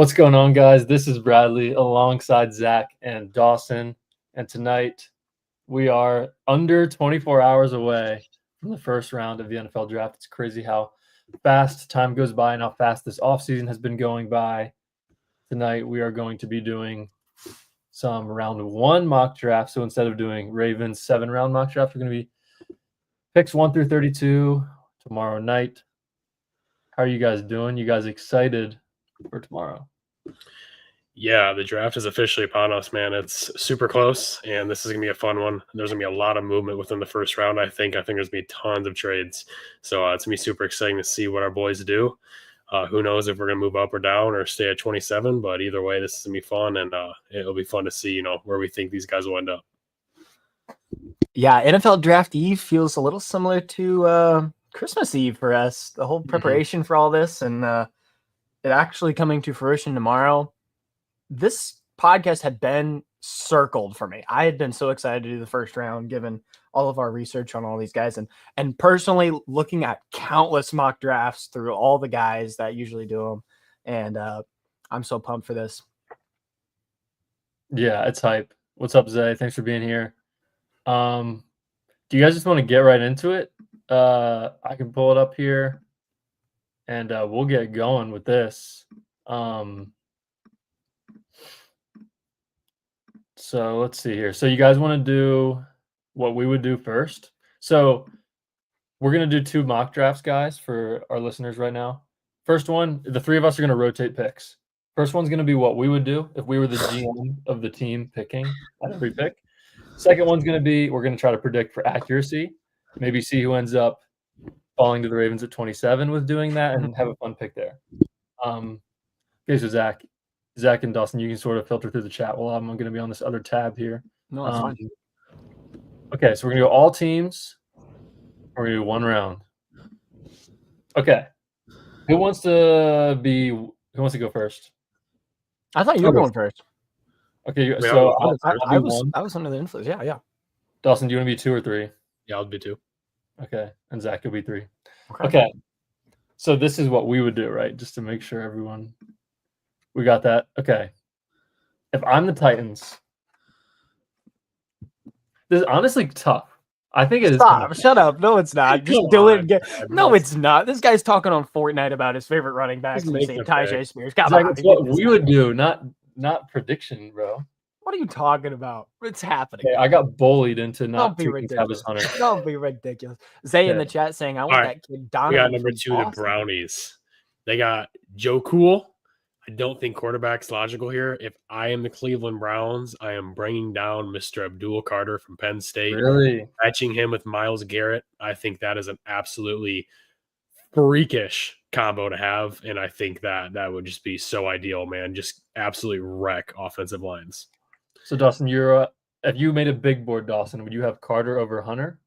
What's going on, guys? This is Bradley alongside Zach and Dawson. And tonight we are under 24 hours away from the first round of the NFL draft. It's crazy how fast time goes by and how fast this offseason has been going by. Tonight we are going to be doing some round one mock draft. So instead of doing Ravens 7-round mock draft, we're going to be picks 1 through 32 tomorrow night. How are you guys doing? You guys excited for tomorrow? Yeah, the draft is officially upon us, man. It's super close, and this is going to be a fun one. There's going to be a lot of movement within the first round, I think. there's going to be tons of trades. So it's going to be super exciting to see what our boys do. Who knows if we're going to move up or down or stay at 27, but either way, this is going to be fun, and it'll be fun to see, where we think these guys will end up. Yeah, NFL Draft Eve feels a little similar to Christmas Eve for us. The whole preparation for all this and it actually coming to fruition tomorrow. This podcast had been circled for me. I had been so excited to do the first round, given all of our research on all these guys and personally looking at countless mock drafts through all the guys that usually do them. And I'm so pumped for this. Yeah, it's hype. What's up, Zay? Thanks for being here. Do you guys just want to get right into it? I can pull it up here and we'll get going with this. So let's see here. So you guys want to do what we would do first? So we're going to do 2 mock drafts, guys, for our listeners right now. First one, the 3 of us are going to rotate picks. First one's going to be what we would do if we were the GM of the team picking at every pick. Second one's going to be, we're going to try to predict for accuracy, maybe see who ends up falling to the Ravens at 27 with doing that and have a fun pick there. Okay, so Zach and Dawson, you can sort of filter through the chat while I'm going to be on this other tab here. No, that's fine. Okay, so we're going to go all teams. We're going to do 1 round. Okay. Who wants to go first? I thought you were going first. Okay, so I was under the influence. Yeah. Dawson, do you want to be 2 or 3? Yeah, I'll be 2. Okay, and Zach will be 3. Okay. So this is what we would do, right? Just to make sure we got that. Okay. If I'm the Titans, this is honestly tough. I think it is. Stop. Shut up. No, it's not. Just do it again. No, it's not. This guy's talking on Fortnite about his favorite running backs and saying Tajay Spears. That's what we would do, not prediction, bro. What are you talking about? What's happening? Okay, I got bullied into not taking Travis Hunter. Don't be ridiculous. Zay in the chat saying, I want that kid Donovan. We got number 2, the Brownies. They got Joe Cool. I don't think quarterback's logical here. If I am the Cleveland Browns, I am bringing down Mr. Abdul Carter from Penn State. Really? Matching him with Myles Garrett. I think that is an absolutely freakish combo to have, and I think that would just be so ideal, man. Just absolutely wreck offensive lines. So, Dawson, if you made a big board, Dawson, would you have Carter over Hunter?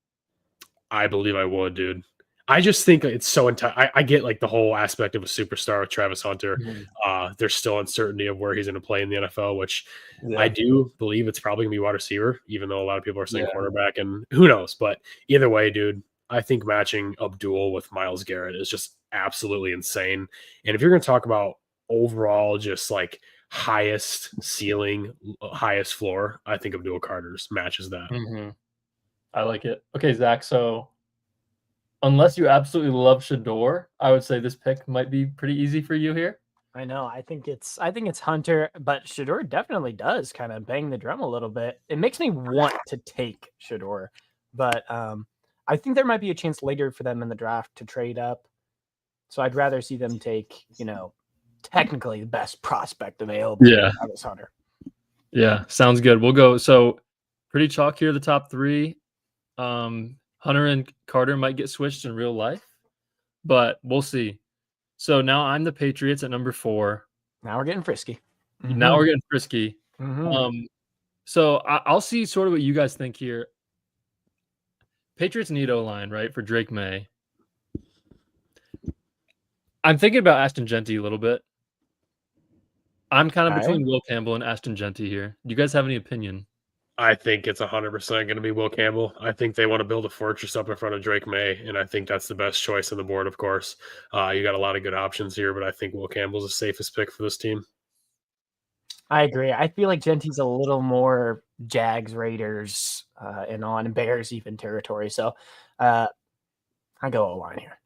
I believe I would, dude. I just think it's so I get like the whole aspect of a superstar with Travis Hunter. There's still uncertainty of where he's going to play in the NFL, which I do believe it's probably going to be wide receiver, even though a lot of people are saying quarterback, and who knows. But either way, dude, I think matching Abdul with Myles Garrett is just absolutely insane. And if you're going to talk about overall just like highest ceiling, highest floor, I think Abdul Carter's matches that. I like it. Okay, Zach, so unless you absolutely love Shador, I would say this pick might be pretty easy for you here. I know. I think it's Hunter, but Shador definitely does kind of bang the drum a little bit. It makes me want to take Shador, but I think there might be a chance later for them in the draft to trade up. So I'd rather see them take, technically the best prospect available. Yeah. Travis Hunter. Yeah, sounds good. We'll go. So pretty chalk here, the top 3. Hunter and Carter might get switched in real life, but we'll see. So now I'm the Patriots at number 4. Now we're getting frisky. So I'll see sort of what you guys think here. Patriots need O-line, right, for Drake May. I'm thinking about Ashton Genty a little bit. I'm kind of between Will Campbell and Ashton Genty here. Do you guys have any opinion? I think it's 100% going to be Will Campbell. I think they want to build a fortress up in front of Drake May, and I think that's the best choice on the board, of course. You got a lot of good options here, but I think Will Campbell's the safest pick for this team. I agree. I feel like Genty's a little more Jags, Raiders, and Bears even territory. So I go O-line here.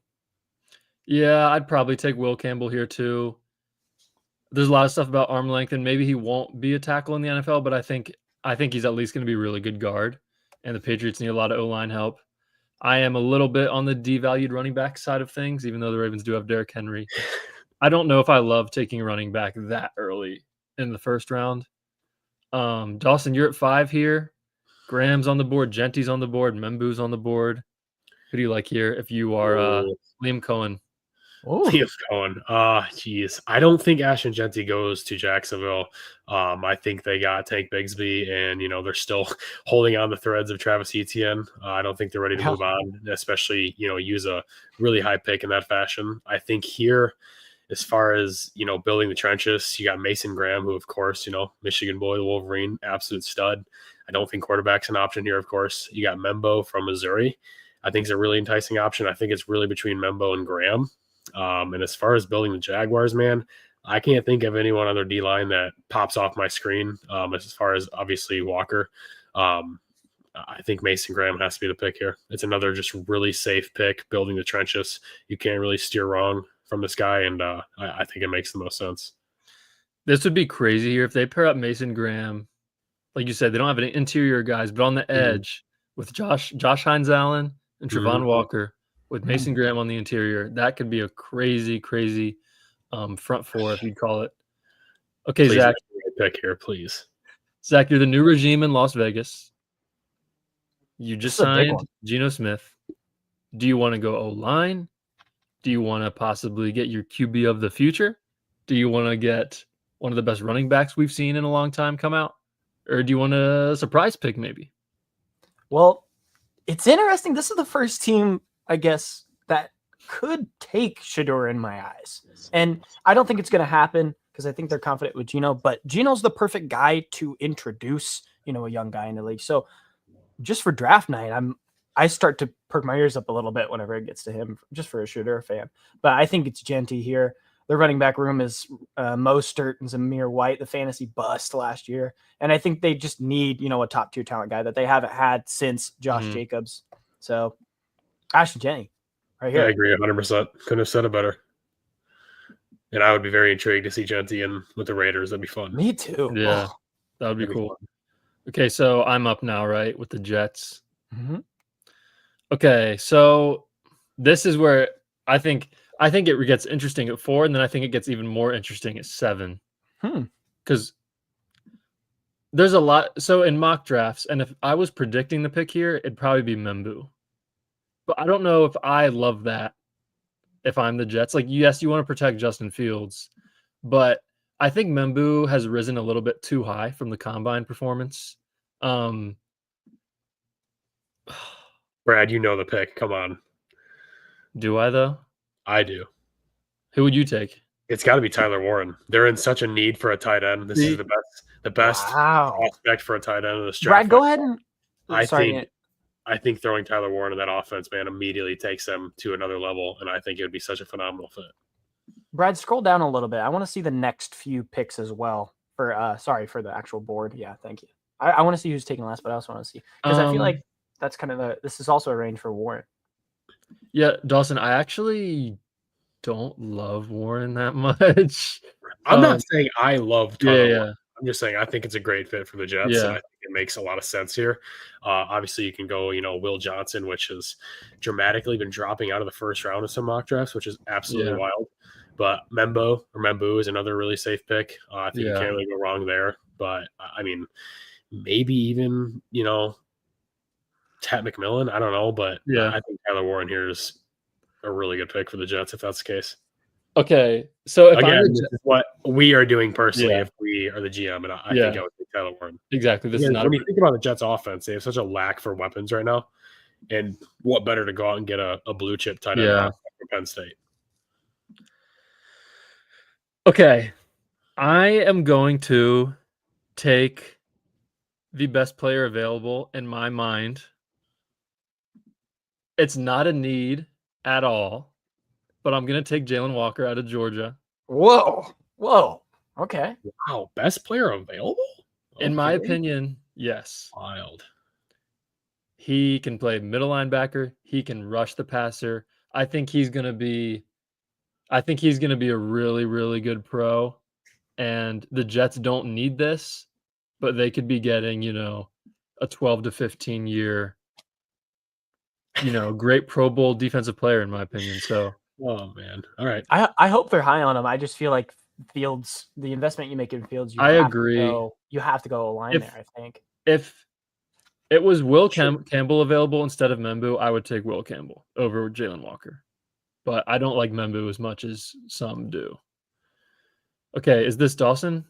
Yeah, I'd probably take Will Campbell here too. There's a lot of stuff about arm length, and maybe he won't be a tackle in the NFL, but I think he's at least going to be a really good guard, and the Patriots need a lot of O-line help. I am a little bit on the devalued running back side of things, even though the Ravens do have Derrick Henry. I don't know if I love taking a running back that early in the first round. Dawson, you're at 5 here. Graham's on the board. Genty's on the board. Membu's on the board. Who do you like here if you are Liam Cohen? Liam Cohen. Geez. I don't think Ashton Genty goes to Jacksonville. I think they got Tank Bigsby, and they're still holding on the threads of Travis Etienne. I don't think they're ready to move on, especially use a really high pick in that fashion. I think here, as far as building the trenches, you got Mason Graham, who of course Michigan boy, the Wolverine, absolute stud. I don't think quarterback's an option here. Of course, you got Membo from Missouri. I think it's a really enticing option. I think it's really between Membo and Graham. And as far as building the Jaguars, man, I can't think of anyone on their D-line that pops off my screen as far as obviously Walker. I think Mason Graham has to be the pick here. It's another just really safe pick, building the trenches. You can't really steer wrong from this guy, and I think it makes the most sense. This would be crazy here if they pair up Mason Graham. Like you said, they don't have any interior guys, but on the edge with Josh Hines Allen and Travon Walker, with Mason Graham on the interior, that could be a crazy, crazy front four, if you'd call it. Okay, please, Zach. Pick here, please. Zach, you're the new regime in Las Vegas. You just signed Geno Smith. Do you want to go O-line? Do you want to possibly get your QB of the future? Do you want to get one of the best running backs we've seen in a long time come out? Or do you want a surprise pick maybe? Well, it's interesting. This is the first team, I guess, that could take Shedeur in my eyes. And I don't think it's going to happen because I think they're confident with Geno, but Geno's the perfect guy to introduce, a young guy in the league. So just for draft night, I start to perk my ears up a little bit whenever it gets to him, just for a Shedeur fan. But I think it's Genty here. The running back room is Mostert and Zamir White, the fantasy bust last year. And I think they just need, a top-tier talent guy that they haven't had since Josh Jacobs. So Ashton Genty right here. I agree 100%. Couldn't have said it better. And I would be very intrigued to see Genty in with the Raiders. That'd be fun. Me too. Yeah, that would be cool. Okay, so I'm up now, right, with the Jets. Okay, so this is where I think it gets interesting at 4, and then I think it gets even more interesting at 7. Because there's a lot. So in mock drafts, and if I was predicting the pick here, it'd probably be Membu. But I don't know if I love that if I'm the Jets. Like, yes, you want to protect Justin Fields, but I think Membu has risen a little bit too high from the combine performance. Brad, you know the pick. Come on. Do I, though? I do. Who would you take? It's got to be Tyler Warren. They're in such a need for a tight end. This is the best prospect for a tight end in this draft. Brad, go ahead and I think throwing Tyler Warren in that offense, man, immediately takes them to another level, and I think it would be such a phenomenal fit. Brad, scroll down a little bit. I want to see the next few picks as well. For the actual board. Yeah, thank you. I want to see who's taking last, but I also want to see because I feel like that's kind of this is also a range for Warren. Yeah, Dawson, I actually don't love Warren that much. I'm not saying I love Tyler Warren. I'm just saying I think it's a great fit for the Jets, and I think it makes a lot of sense here. Obviously, you can go, Will Johnson, which has dramatically been dropping out of the first round of some mock drafts, which is absolutely wild. But Membu is another really safe pick. I think you can't really go wrong there. But, I mean, maybe even, Tat McMillan. I don't know. But I think Tyler Warren here is a really good pick for the Jets if that's the case. Okay. So if this is what we are doing personally if we are the GM. And I think I would take Tyler Warren. Exactly. This is not when you think about the Jets offense, they have such a lack for weapons right now. And what better to go out and get a blue chip tight end from Penn State? Okay, I am going to take the best player available in my mind. It's not a need at all, but I'm going to take Jalen Walker out of Georgia. Whoa. All Okay. Wow, best player available? In my Okay. opinion, yes. Wild. He can play middle linebacker. He can rush the passer. I think he's gonna be a really, really good pro. And the Jets don't need this, but they could be getting, a 12 to 15 year, great Pro Bowl defensive player, in my opinion. So, Oh man. All right. I hope they're high on him. I just feel like Fields, the investment you make in Fields, I agree. You have to go align there, I think. If it was Will Campbell available instead of Membu, I would take Will Campbell over Jalen Walker. But I don't like Membu as much as some do. Okay, is this Dawson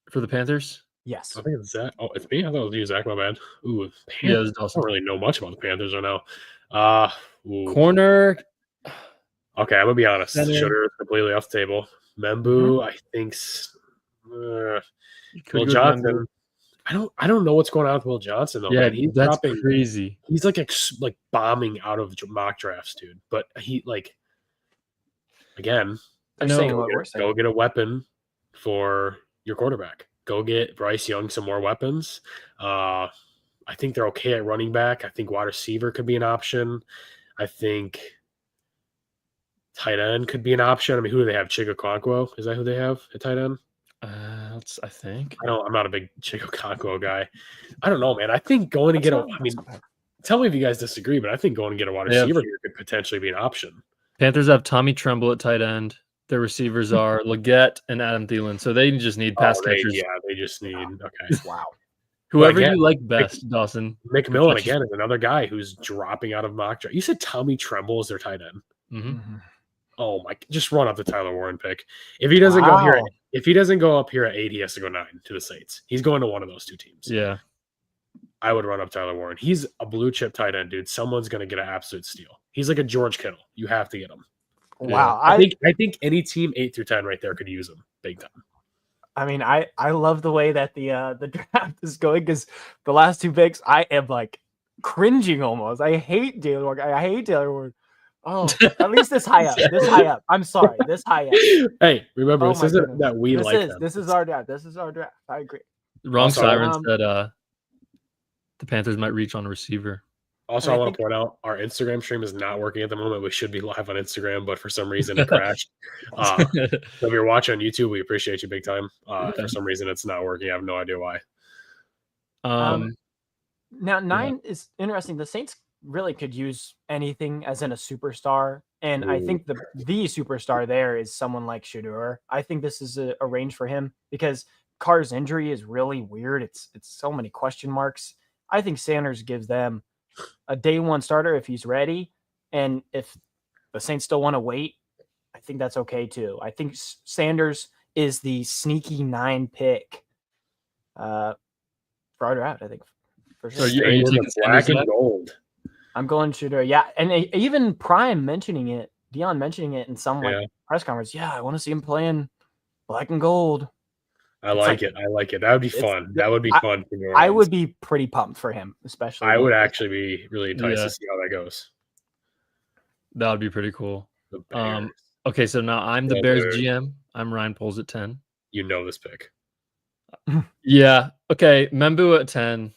for the Panthers? Yes. I think it's Zach. Oh, it's me. I thought it was you, Zach. My bad. Ooh, Yeah, Panthers. it's I Dawson. don't really know much about the Panthers right now. Corner. Okay, I'm gonna be honest. Center. Sugar is completely off the table. Membu, I think. Will Johnson. I don't know what's going on with Will Johnson though. Yeah, man. He's that's dropping. crazy. He's like bombing out of mock drafts, dude. But he again. They're saying what we're saying. Go get a weapon for your quarterback. Go get Bryce Young some more weapons. I think they're okay at running back. I think wide receiver could be an option. I think tight end could be an option. I mean, who do they have? Chigokonkwo? Is that who they have at tight end? I think. I'm not a big Chigokonkwo guy. I don't know, man. I think going to get tell me if you guys disagree, but I think going to get a wide receiver here could potentially be an option. Panthers have Tommy Tremble at tight end. Their receivers are Leggett and Adam Thielen. So they just need pass catchers. Yeah, they just need okay. Wow. Whoever you like best, Dawson. McMillan again is another guy who's dropping out of mock draft. You said Tommy Tremble is their tight end. Mm-hmm. Oh my! Just run up the Tyler Warren pick. If he doesn't go here, if he doesn't go up here at 8, he has to go 9 to the Saints. He's going to one of those two teams. Yeah, I would run up Tyler Warren. He's a blue chip tight end, dude. Someone's going to get an absolute steal. He's like a George Kittle. You have to get him. Wow, I think any team 8 through 10 right there could use him big time. I mean, I love the way that the draft is going because the last 2 picks, I am like cringing almost. I hate Jalen Walker. I hate Taylor Ward. Oh, at least this high up. This high up. I'm sorry, this high up. Hey, remember this isn't that we like them. This is our draft. This is our draft. I agree. Wrong siren said the Panthers might reach on a receiver. Also, I want to point out our Instagram stream is not working at the moment. We should be live on Instagram, but for some reason it crashed. So if you're watching on YouTube, we appreciate you big time. For some reason it's not working. I have no idea why. Now 9 is interesting. The Saints really could use anything as in a superstar. And I think the superstar there is someone like Shedeur. I think this is a range for him because Carr's injury is really weird. It's so many question marks. I think Sanders gives them a day 1 starter if he's ready. And if the Saints still want to wait, I think that's okay too. I think Sanders is the sneaky 9 pick for our draft, I think. For sure. So are you taking black and gold? I'm going Shedeur. Yeah. And even Prime mentioning it, Dion mentioning it in some press conference. Yeah, I want to see him playing black and gold. I like it. I like it. That would be fun. That would be fun. I would be pretty pumped for him, especially. I would actually be really enticed to see how that goes. That would be pretty cool. Okay, so now I'm the Bears GM. I'm Ryan Poles at 10. You know this pick. Yeah. Okay, Membu at 10.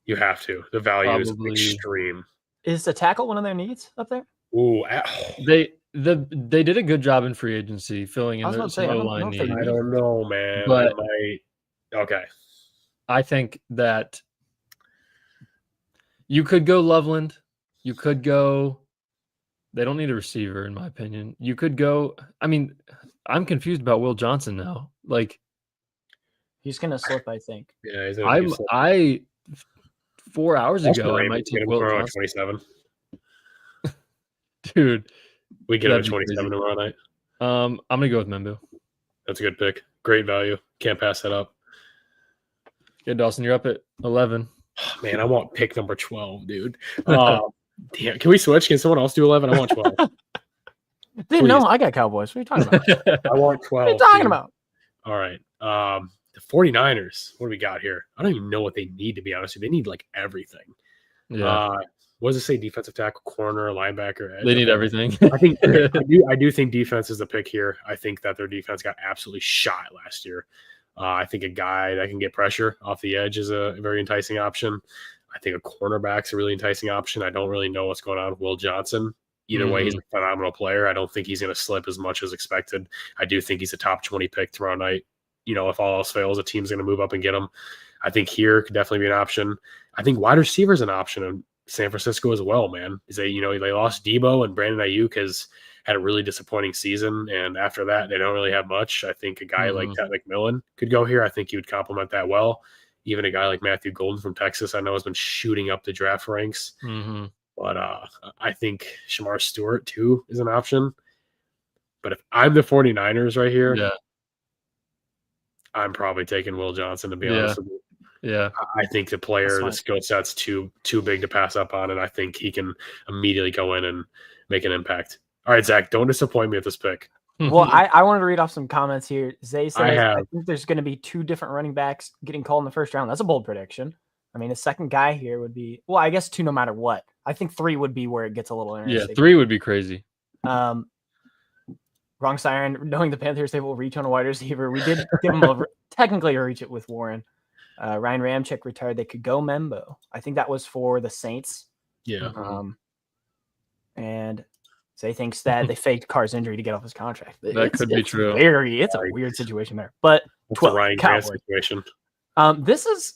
You have to. The value is extreme. Is the tackle one of their needs up there? Ooh, they did a good job in free agency filling in their O-line needs. I don't know, man. But okay. I think that you could go Loveland. You could go. They don't need a receiver, in my opinion. You could go. I mean, I'm confused about Will Johnson now. Like, he's gonna slip, I think. Yeah, he's gonna slip. 4 hours ago, I might take Will Johnson. 27. Dude, we get him at 27 tomorrow night. I'm gonna go with Membu. That's a good pick. Great value. Can't pass that up. Yeah, Dawson, you're up at 11. Oh, man, I want pick number 12, dude. Damn, can we switch? Can someone else do 11? I want 12. Dude, no, I got Cowboys. What are you talking about? I want 12. What are you talking about? All right. The 49ers. What do we got here? I don't even know what they need, to be honest with you. They need like everything. Yeah. What does it say? Defensive tackle, corner, linebacker, edge. They need everything. I think I do think defense is the pick here. I think that their defense got absolutely shot last year. I think a guy that can get pressure off the edge is a very enticing option. I think a cornerback's a really enticing option. I don't really know what's going on with Will Johnson. Either way, he's a phenomenal player. I don't think he's going to slip as much as expected. I do think he's a top 20 pick tomorrow night. If all else fails, a team's going to move up and get him. I think here could definitely be an option. I think wide receiver is an option in San Francisco as well, man. They lost Debo, and Brandon Ayuk has had a really disappointing season. And after that, they don't really have much. I think a guy like Ted McMillan could go here. I think he would complement that well. Even a guy like Matthew Golden from Texas, I know, has been shooting up the draft ranks. But I think Shamar Stewart, too, is an option. But if I'm the 49ers right here, I'm probably taking Will Johnson, to be honest with you. Yeah. I think the player, the skill set's too big to pass up on, and I think he can immediately go in and make an impact. All right, Zach, don't disappoint me with this pick. Well, I wanted to read off some comments here. Zay says, I think there's going to be 2 different running backs getting called in the first round. That's a bold prediction. I mean, a second guy here would be, well, I guess 2 no matter what. I think 3 would be where it gets a little interesting. Yeah, 3 would be crazy. Wrong siren, knowing the Panthers, they will reach on a wide receiver. We did give them technically a reach it with Warren. Ryan Ramczyk retired. They could go Membo. I think that was for the Saints. Yeah. And Zay thinks that they faked Carr's injury to get off his contract. That could be true. It's a weird situation there. But 12 Ryan Grant situation. This is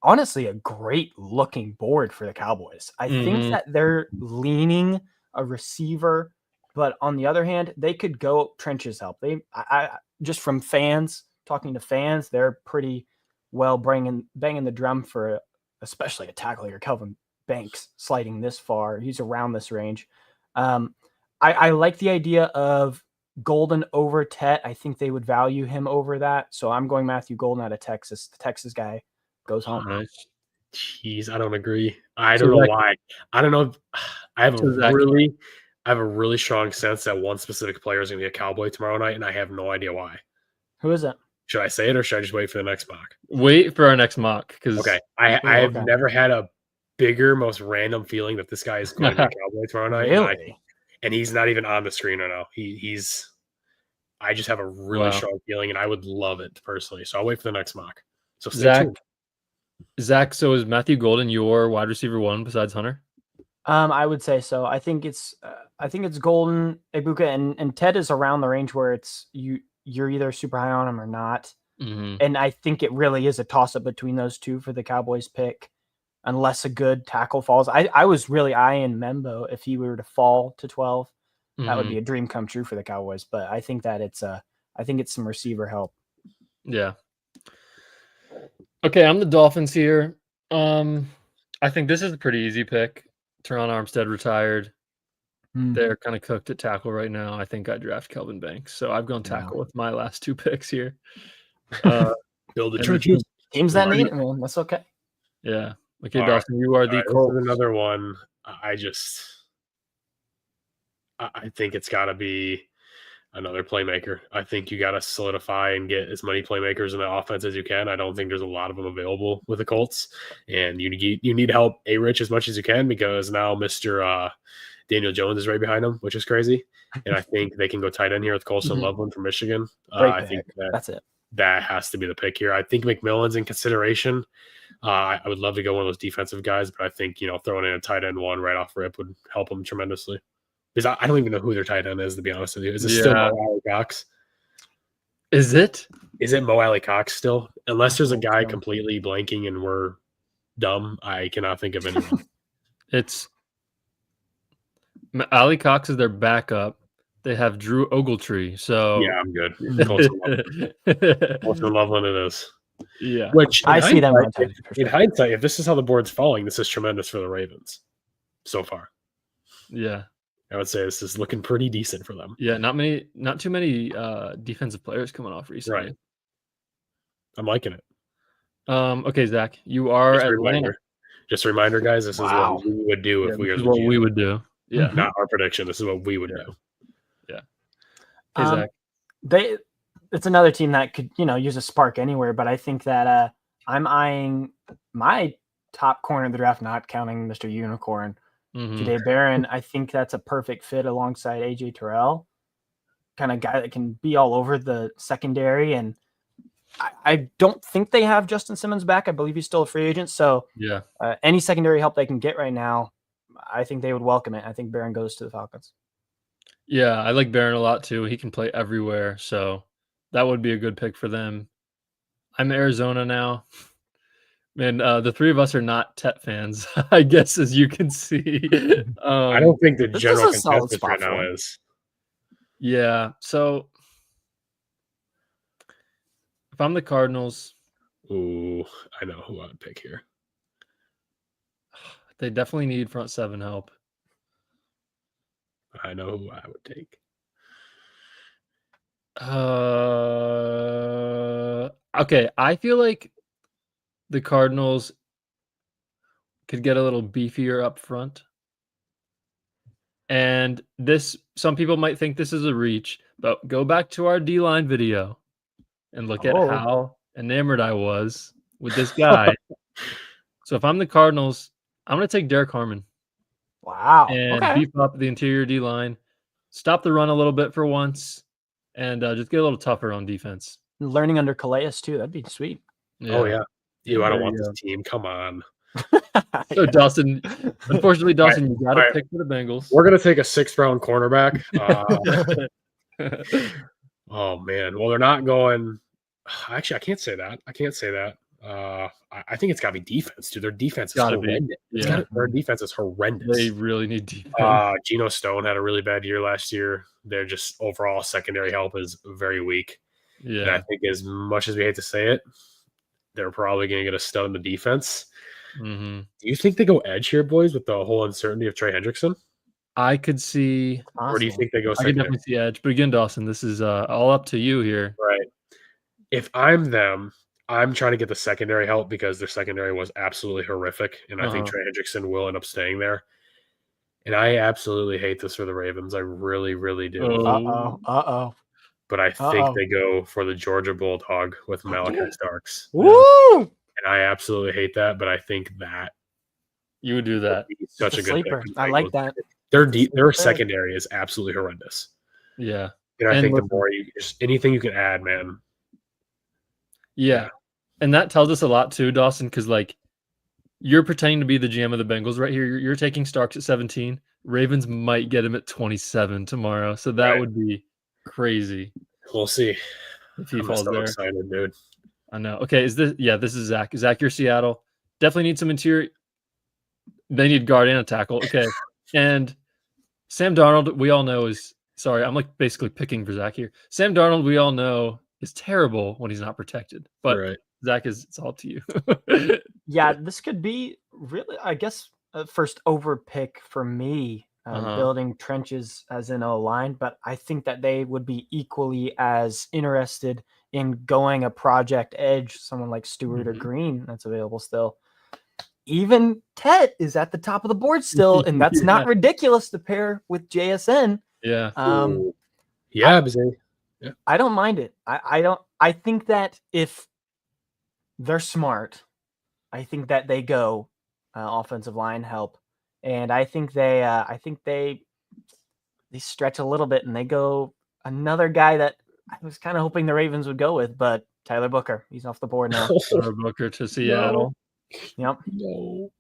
honestly a great looking board for the Cowboys. I think that they're leaning a receiver, but on the other hand, they could go trenches help. I just from talking to fans, they're pretty well banging the drum for especially a tackle here. Kelvin Banks sliding this far. He's around this range. I like the idea of Golden over Tet. I think they would value him over that. So I'm going Matthew Golden out of Texas. The Texas guy goes home. Nice. Jeez, I don't agree. I don't know why. I don't know. I have a really strong sense that one specific player is going to be a Cowboy tomorrow night, and I have no idea why. Who is it? Should I say it, or should I just wait for the next mock? Wait for our next mock. Okay. I have never had a bigger, most random feeling that this guy is going to be a Cowboy tomorrow night. Really? And he's not even on the screen right now. I just have a really strong feeling, and I would love it personally. So I'll wait for the next mock. So Zach, so is Matthew Golden your wide receiver 1 besides Hunter? I would say so. I think it's Golden, Ibuka, and Ted is around the range where it's you're either super high on him or not. And I think it really is a toss-up between those 2 for the Cowboys pick, unless a good tackle falls. I was really eyeing Membo. If he were to fall to 12, that would be a dream come true for the Cowboys. But I think that it's some receiver help. Yeah. Okay, I'm the Dolphins here. I think this is a pretty easy pick. Teron Armstead retired. They're kind of cooked at tackle right now. I think I draft Kelvin Banks. So I've gone tackle with my last 2 picks here. Build the trenches. Teams that need it, man. That's okay. Yeah. Okay, Dawson, you are the Colts. Another one. I think it's got to be another playmaker. I think you got to solidify and get as many playmakers in the offense as you can. I don't think there's a lot of them available with the Colts, and you need to help A-Rich as much as you can, because now Mr. Daniel Jones is right behind him, which is crazy. And I think they can go tight end here with Colson Loveland from Michigan. I think that's it. That has to be the pick here. I think McMillan's in consideration. I would love to go one of those defensive guys, but I think throwing in a tight end 1 right off rip would help them tremendously. Because I don't even know who their tight end is, to be honest with you. Is it still Mo Alley Cox? Is it? Is it Mo Alley Cox still? Unless there's a guy completely blanking and we're dumb, I cannot think of anyone. It's Alley Cox is their backup. They have Drew Ogletree. So yeah, I'm good. Colson Loveland it is. Yeah. Which I see them in hindsight, if this is how the board's falling, this is tremendous for the Ravens so far. Yeah. I would say this is looking pretty decent for them. Yeah, not too many defensive players coming off recently. Right. I'm liking it. Okay, Zach, you are Atlanta. Just a reminder, guys, this is what we would do if we were the GM. What we would do. Yeah. Not our prediction. This is what we would do. Yeah. Okay, Zach. It's another team that could, use a spark anywhere, but I think that I'm eyeing my top corner of the draft, not counting Mr. Unicorn. Mhm. Jahdae Barron, I think that's a perfect fit alongside AJ Terrell, kind of guy that can be all over the secondary. And I don't think they have Justin Simmons back. I believe he's still a free agent. So Yeah. any secondary help they can get right now, I think they would welcome it. I think Barron goes to the Falcons. Yeah, I like Barron a lot too. He can play everywhere, so that would be a good pick for them. I'm Arizona now. Man, the three of us are not Tet fans, I guess, as you can see. I don't think the this is general a solid consensus spot right for now him. is. Yeah, so if I'm the Cardinals, Ooh, I know who I would pick here. they definitely need front seven help. I know who I would take. Okay, I feel like the Cardinals could get a little beefier up front. And this, some people might think this is a reach, but go back to our D-line video and look at how enamored I was with this guy. So if I'm the Cardinals, I'm going to take Derek Harmon. Wow. And beef up the interior D-line, stop the run a little bit for once, and just get a little tougher on defense. Learning under Calais too. That'd be sweet. Yeah. Oh, yeah. I don't There want you this team. Come on. So, Dawson, unfortunately, Dawson, you got to right. pick for the Bengals. We're going to take a 6th-round cornerback. Oh, man. Well, they're not going – actually, I can't say that. I think it's got to be defense, dude. Their defense is horrendous. Their defense is horrendous. They really need defense. Geno Stone had a really bad year last year. They're just overall secondary help is very weak. Yeah. And I think as much as we hate to say it, they're probably going to get a stud in the defense. Mm-hmm. Do you think they go edge here, boys, with the whole uncertainty of Trey Hendrickson? I could see. Or do you think they go I secondary? could definitely see edge. But again, Dawson, this is all up to you here. Right. If I'm them, I'm trying to get the secondary help because their secondary was absolutely horrific. And I think Trey Hendrickson will end up staying there. And I absolutely hate this for the Ravens. I really, really do. Uh-oh. But I think they go for the Georgia Bulldog with Malachi Starks. Woo! And I absolutely hate that, but I think that you would do that. Such a good sleeper. pick. I like that. Their secondary is absolutely horrendous. Yeah. And I think the more you just anything you can add, man. Yeah. And that tells us a lot too, Dawson, because like you're pretending to be the GM of the Bengals right here. You're taking Starks at 17. Ravens might get him at 27 tomorrow. So that would be crazy. We'll see. If he falls there. Excited, dude. I know. Okay, this is Zach. Zach, you're Seattle. Definitely need some interior. They need guard and a tackle. Okay. And Sam Darnold, we all know is sorry, I'm like basically picking for Zach here. Sam Darnold, we all know is terrible when he's not protected. But Zach, it's all up to you. Yeah, this could be really, I guess, first over pick for me, building trenches as in O-line. But I think that they would be equally as interested in going a project edge, someone like Stewart or Green that's available still. Even Tet is at the top of the board still, and that's not ridiculous to pair with JSN. Yeah. I don't mind it. I think that if they're smart, I think that they go offensive line help, and I think they stretch a little bit and they go another guy that I was kind of hoping the Ravens would go with, but Tyler Booker, he's off the board now. Tyler Booker to Seattle. Yep. No,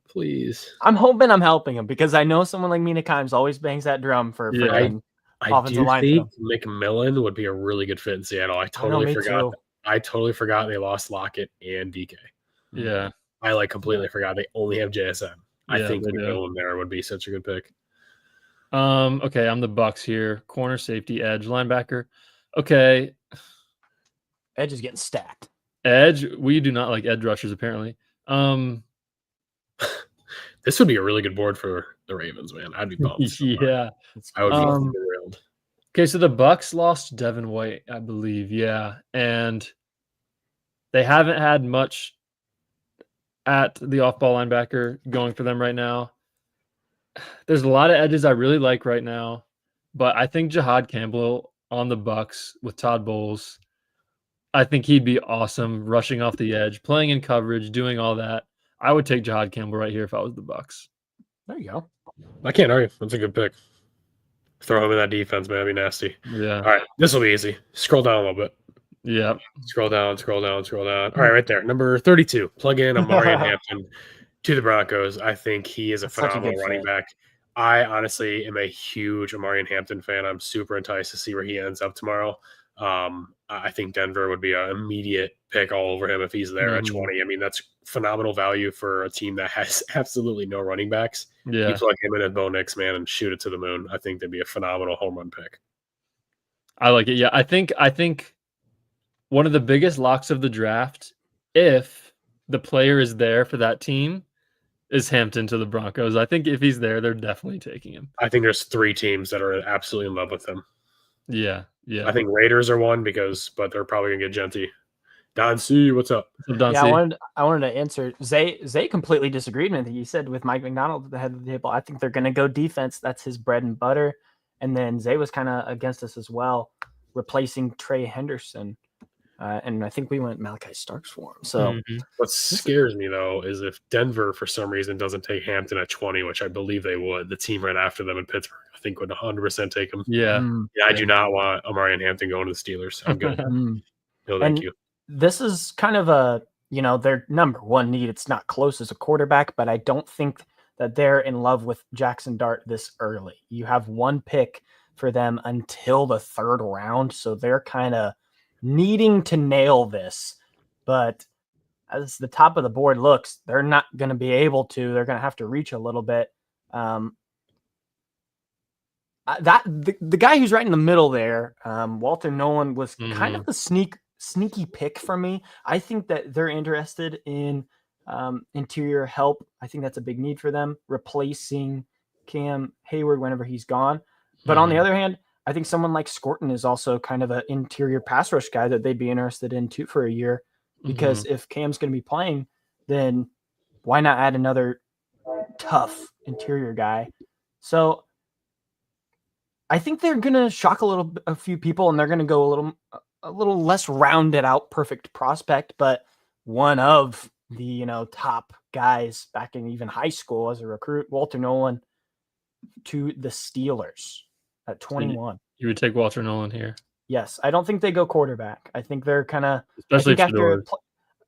please. I'm hoping I'm helping him because I know someone like Mina Kimes always bangs that drum for I do think McMillan would be a really good fit in Seattle. I totally forgot they lost Lockett and DK. Yeah. I completely forgot they only have JSN. I think McMillan there would be such a good pick. Okay, I'm the Bucks here. Corner, safety, edge, linebacker. Okay. Edge is getting stacked. Edge, we do not like edge rushers apparently. This would be a really good board for the Ravens, man. I'd be pumped. Yeah. I would be thrilled. Okay, so the Bucks lost Devin White, I believe. Yeah. And they haven't had much at the off-ball linebacker going for them right now. There's a lot of edges I really like right now, but I think Jahad Campbell on the Bucks with Todd Bowles, I think he'd be awesome rushing off the edge, playing in coverage, doing all that. I would take Jahad Campbell right here if I was the Bucks. There you go. I can't argue. That's a good pick. Throw him in that defense, man. That'd be nasty. Yeah. All right. This will be easy. Scroll down a little bit. Yeah. Scroll down. All right, right there. Number 32. Plug in Amari Hampton to the Broncos. I think he is a phenomenal running back. I honestly am a huge Amari Hampton fan. I'm super enticed to see where he ends up tomorrow. I think Denver would be an immediate pick all over him if he's there at 20. I mean, that's phenomenal value for a team that has absolutely no running backs. Yeah. You plug him in at Bo Nix, man, and shoot it to the moon. I think that'd be a phenomenal home run pick. I like it. Yeah, I think one of the biggest locks of the draft, if the player is there for that team, is Hampton to the Broncos. I think if he's there, they're definitely taking him. I think there's 3 teams that are absolutely in love with him. Yeah. I think Raiders are one but they're probably gonna get Genty. Don C, what's up? Don yeah, C. I wanted to answer. Zay completely disagreed with me. He said with Mike McDonald at the head of the table, I think they're gonna go defense. That's his bread and butter. And then Zay was kind of against us as well, replacing Trey Henderson. And I think we went Malachi Starks for him. So what scares me though is if Denver for some reason doesn't take Hampton at 20, which I believe they would, the team right after them in Pittsburgh, I think would 100% take him. Yeah. I do not want Amari and Hampton going to the Steelers. I'm good. No, thank you. This is kind of a, their number one need. It's not close as a quarterback, but I don't think that they're in love with Jackson Dart this early. You have one pick for them until the 3rd round, so they're kind of needing to nail this. But as the top of the board looks, they're not going to be able to. They're going to have to reach a little bit. The guy who's right in the middle there, Walter Nolan, was kind of the sneaky pick for me. I think that they're interested in interior help. I think that's a big need for them, replacing Cam Hayward whenever he's gone. But on the other hand, I think someone like Scorton is also kind of an interior pass rush guy that they'd be interested in too for a year, because if Cam's going to be playing, then why not add another tough interior guy? So I think they're going to shock a few people, and they're going to go a little less rounded out perfect prospect, but one of the, top guys back in even high school as a recruit, Walter Nolan to the Steelers at 21. You would take Walter Nolan here? Yes. I don't think they go quarterback. I think they're kind of, especially after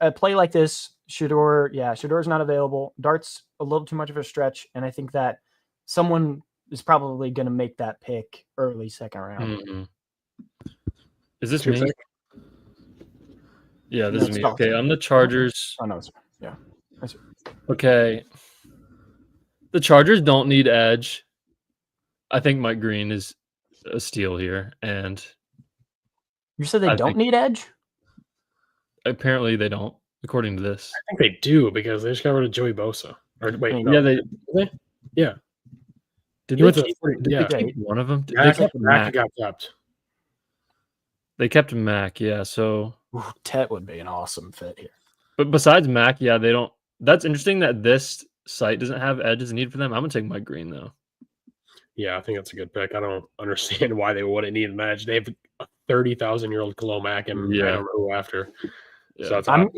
a play like this, Shador's not available. Dart's a little too much of a stretch. And I think that someone is probably going to make that pick early 2nd round. Is this me? Yeah, this is me. Okay, I'm the Chargers. Oh, no, sir. Yeah. Okay. The Chargers don't need edge. I think Mike Green is a steal here. And you said they don't need edge? Apparently they don't, according to this. I think they do, because they just got rid of Joey Bosa. Or wait, no. Yeah. Did they keep one of them? Mac got kept. They kept Mac, yeah. So Tet would be an awesome fit here. But besides Mac, yeah, they don't. That's interesting that this site doesn't have edge as a need for them. I'm gonna take Mike Green though. Yeah, I think that's a good pick. I don't understand why they wouldn't need an edge. They have a 30,000-year-old Khalil Mack, and I don't know who after. Yeah. So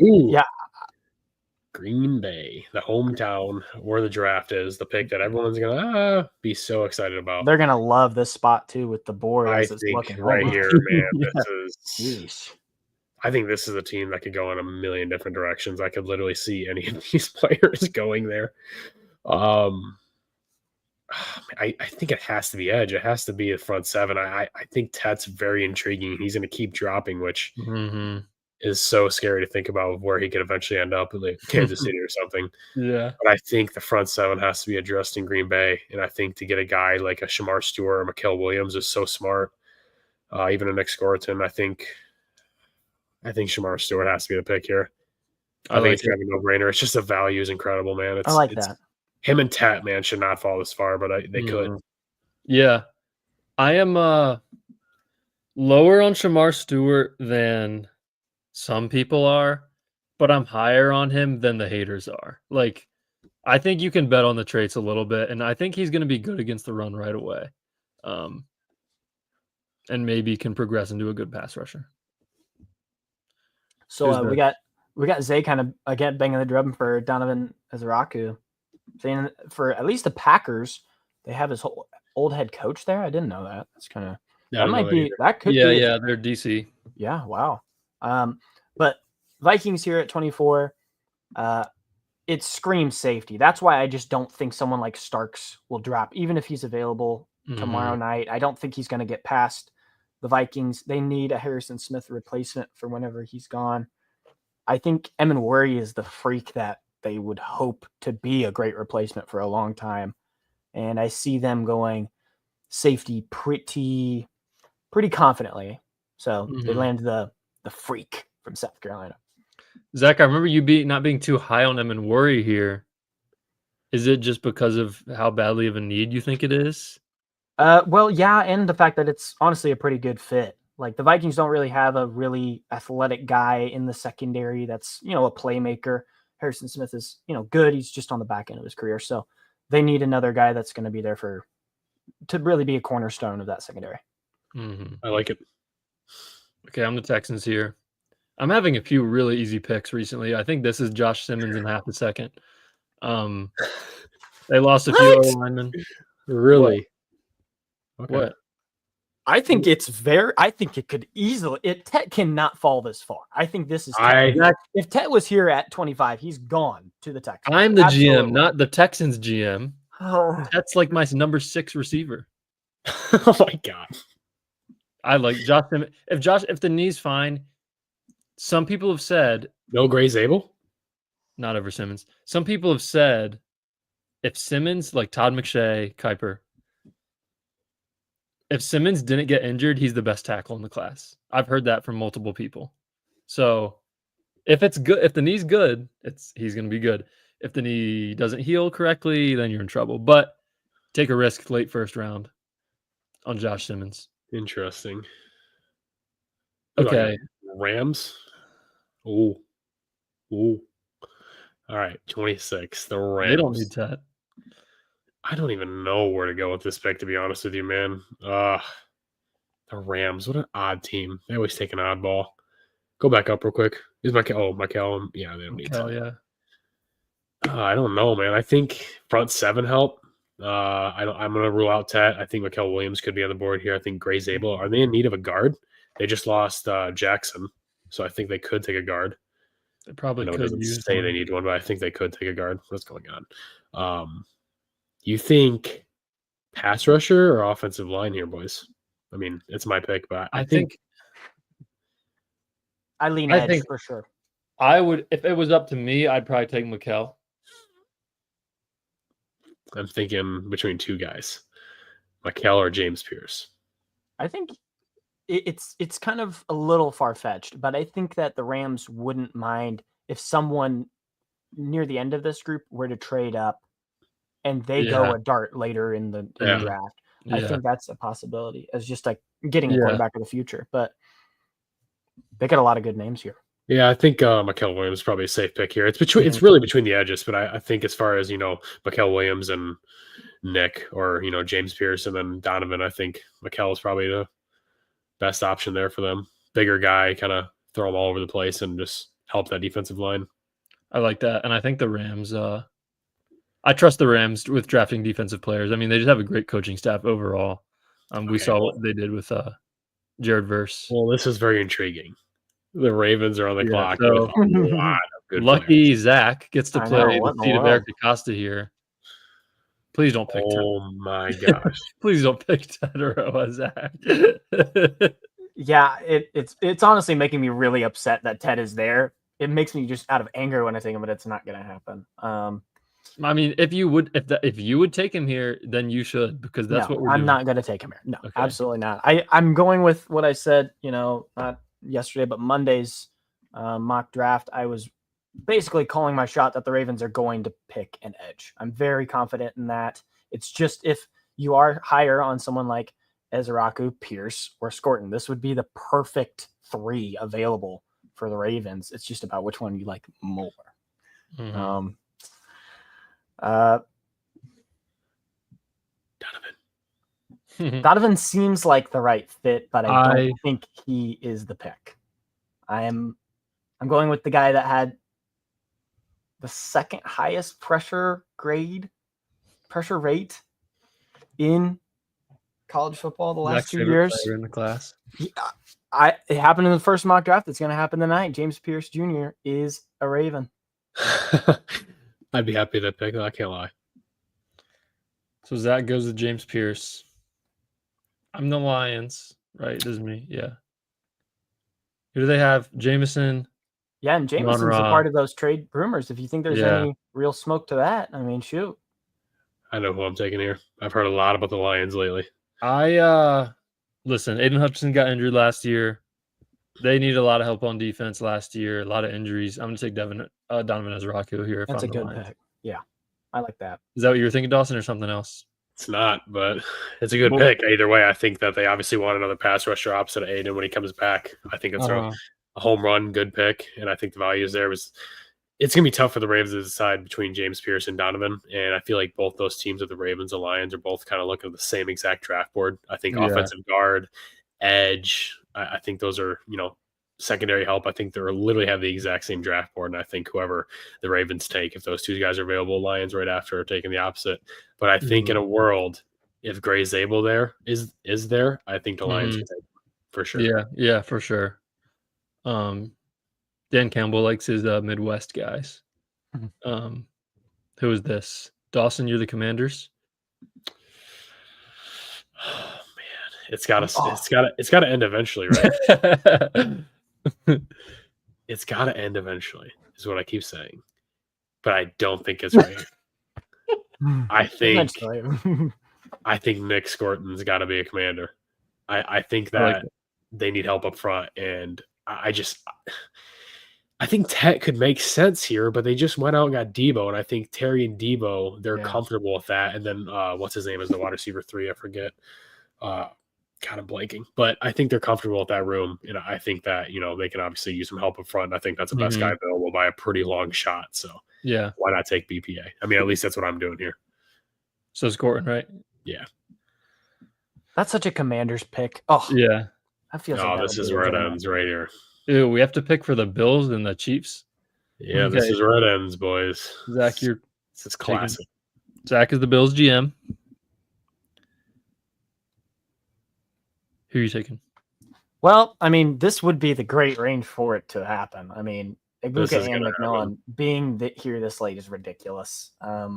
Green Bay, the hometown where the draft is, the pick that everyone's gonna be so excited about. They're gonna love this spot too with the board. I think right here, man. I think this is a team that could go in a million different directions. I could literally see any of these players going there. I think it has to be edge. It has to be a front 7. I think Tet's very intriguing. He's going to keep dropping, which is so scary to think about where he could eventually end up in like Kansas City or something. Yeah. But I think the front 7 has to be addressed in Green Bay. And I think to get a guy like a Shamar Stewart or Mikael Williams is so smart. Even a Nick Scoreton, I think Shamar Stewart has to be the pick here. I think it's kind of a no-brainer. It's just the value is incredible, man. I like that. Him and Tat, man, should not fall this far, but they could. Yeah. I am lower on Shamar Stewart than some people are, but I'm higher on him than the haters are. Like, I think you can bet on the traits a little bit, and I think he's going to be good against the run right away. And maybe can progress into a good pass rusher. So we got we got Zay kind of again banging the drum for Donovan Ezraku, saying for at least the Packers, they have his whole old head coach there. I didn't know that. That's kind of that might be that could yeah, be yeah, they're DC. Yeah, wow. But Vikings here at 24, it screams safety. That's why I just don't think someone like Starks will drop, even if he's available tomorrow night. I don't think he's going to get past the Vikings. They need a Harrison Smith replacement for whenever he's gone. I think Emin Worry is the freak that they would hope to be a great replacement for a long time. And I see them going safety pretty confidently. So they land the freak from South Carolina. Zach, I remember you not being too high on them and Worry here. Is it just because of how badly of a need you think it is? Well, yeah, and the fact that it's honestly a pretty good fit. Like the Vikings don't really have a really athletic guy in the secondary that's, a playmaker. Harrison Smith is, good. He's just on the back end of his career. So they need another guy that's going to be there to really be a cornerstone of that secondary. I like it. Okay, I'm the Texans here. I'm having a few really easy picks recently. I think this is Josh Simmons in half a second. They lost a few linemen. Really? Okay. What? I think it could easily. Tet cannot fall this far. I think this is. If Tet was here at 25, he's gone to the Texans. I'm the GM, not the Texans GM. That's like my number 6 receiver. Oh my god! I like Josh Simmons. If the knee's fine, some people have said no Gray Zabel, not over Simmons. Some people have said if Simmons, like Todd McShay, Kuiper, if Simmons didn't get injured, he's the best tackle in the class. I've heard that from multiple people. So if it's good, if the knee's good, he's going to be good. If the knee doesn't heal correctly, then you're in trouble. But take a risk late first round on Josh Simmons. Interesting. Okay. Rams. Ooh. All right, 26. The Rams. They don't need that. I don't even know where to go with this pick, to be honest with you, man. The Rams. What an odd team. They always take an oddball. Go back up real quick. Is McCallum? Yeah, they don't need that. Yeah. I don't know, man. I think front 7 help. I'm going to rule out Tet. I think Mikael Williams could be on the board here. I think Gray Zabel. Are they in need of a guard? They just lost Jackson, so I think they could take a guard. They probably could. It doesn't say they need one, but I think they could take a guard. What's going on? You think pass rusher or offensive line here, boys? I mean, it's my pick, but I think I lean edge for sure. I would, if it was up to me, I'd probably take Mikael. I'm thinking between two guys, Mikael or James Pierce. I think it's kind of a little far-fetched, but I think that the Rams wouldn't mind if someone near the end of this group were to trade up and they go a dart later in the draft. I think that's a possibility as just like getting a quarterback of the future, but they got a lot of good names here. Yeah, I think Mikael Williams is probably a safe pick here. It's really between the edges, but I think as far as, Mikael Williams and Nick or, James Pierce and then Donovan, I think Mikael is probably the best option there for them. Bigger guy, kind of throw them all over the place and just help that defensive line. I like that. And I think the Rams, I trust the Rams with drafting defensive players. I mean, they just have a great coaching staff overall. We saw what they did with Jared Verse. Well, this is very intriguing. The Ravens are on the clock with a lot of good lucky players. Zach gets to play the seat of Eric DeCosta here. Please don't pick Ted. Oh my gosh. Please don't pick Ted or Zach. Yeah, it's honestly making me really upset that Ted is there. It makes me just out of anger when I think of it. It's not going to happen. I mean, if you would take him here, then you should, because that's what we're doing. I'm not going to take him here. No, okay. Absolutely not. I'm going with what I said, not yesterday, but Monday's mock draft. I was basically calling my shot that the Ravens are going to pick an edge. I'm very confident in that. It's just if you are higher on someone like Ezraku, Pierce, or Scorton, this would be the perfect 3 available for the Ravens. It's just about which one you like more. Donovan. Donovan seems like the right fit, but I don't think he is the pick. I'm I'm going with the guy that had the second highest pressure rate in college football the last 2 years. Player in the class. It happened in the first mock draft. It's going to happen tonight. James Pierce Jr. is a Raven. I'd be happy to pick that. I can't lie. So Zach goes to James Pierce. I'm the Lions, right? This is me. Yeah. Who do they have? Jameson. Yeah, and Jameson's a part of those trade rumors. If you think there's any real smoke to that, I mean, shoot. I know who I'm taking here. I've heard a lot about the Lions lately. Listen, Aiden Hutchinson got injured last year. They need a lot of help on defense last year. A lot of injuries. I'm going to take Donovan Ezraku here. That's a good pick. Yeah, I like that. Is that what you were thinking, Dawson, or something else? It's not, but it's a good pick. Either way, I think that they obviously want another pass rusher opposite of Aiden when he comes back. I think it's a home run, good pick, and I think the value is there. It's going to be tough for the Ravens to decide between James Pierce and Donovan, and I feel like both those teams of the Ravens and Lions are both kind of looking at the same exact draft board. I think offensive guard, edge, I think those are, secondary help. I think they're literally have the exact same draft board, and I think whoever the Ravens take, if those two guys are available, Lions right after are taking the opposite. But I think in a world, if Gray Zabel there is there, I think the Lions can take him, for sure. Yeah, for sure. Dan Campbell likes his Midwest guys. Who is this? Dawson, you're the Commanders. Oh man, it's got to end eventually, right? It's got to end eventually, is what I keep saying. But I don't think it's right. I think Nick Scorton's got to be a Commander. I think that they need help up front, and I think Tet could make sense here, but they just went out and got Debo, and I think Terry and Debo, they're comfortable with that. And then what's his name is the wide receiver 3? I forget. Kind of blanking, but I think they're comfortable with that room, and I think that they can obviously use some help up front. I think that's the best guy available by a pretty long shot. So why not take BPA? I mean, at least that's what I'm doing here. So Scorton, right? Yeah, that's such a Commander's pick. Oh yeah, that feels. Oh, this is where it ends right here. Ew, we have to pick for the Bills and the Chiefs. Yeah, This is where it ends, boys. Zach, this is classic. Zach is the Bills GM. Who are you taking? Well, I mean, this would be the great range for it to happen. I mean, Ibuka and McMillan being here this late is ridiculous. I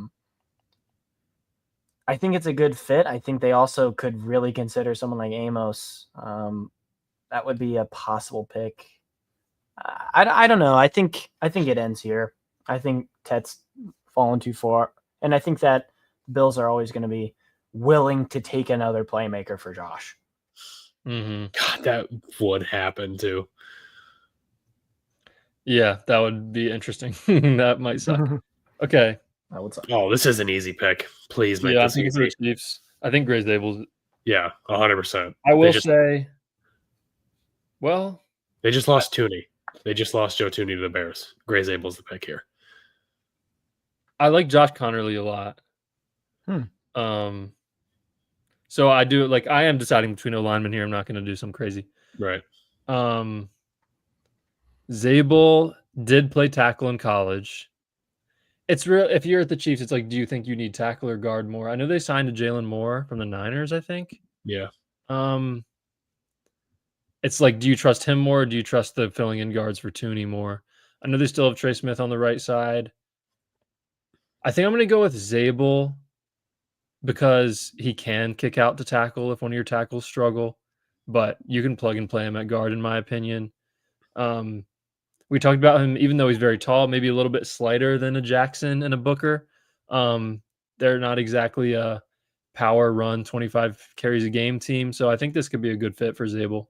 think it's a good fit. I think they also could really consider someone like Amos. That would be a possible pick. I don't know. I think it ends here. I think Tet's fallen too far, and I think that the Bills are always going to be willing to take another playmaker for Josh. God, that would happen too. Yeah, that would be interesting. That might suck. Okay. That would suck. Oh, this is an easy pick. Please make this easy. The Chiefs. I think Gray Zabel's. Yeah, 100%. I will say. Well, they just lost Tooney. They just lost Joe Tooney to the Bears. Gray Zabel's the pick here. I like Josh Connerly a lot. So I do I am deciding between a lineman here. I'm not going to do some crazy. Right. Zabel did play tackle in college. It's real. If you're at the Chiefs, it's like, do you think you need tackle or guard more? I know they signed to Jalen Moore from the Niners, I think. Yeah. It's like, do you trust him more? Or do you trust the filling in guards for Tooney more? I know they still have Trey Smith on the right side. I think I'm going to go with Zabel because he can kick out to tackle if one of your tackles struggle, but you can plug and play him at guard, in my opinion. We talked about him, even though he's very tall, maybe a little bit slighter than a Jackson and a Booker. They're not exactly a power run 25 carries a game team, so I think this could be a good fit for Zabel.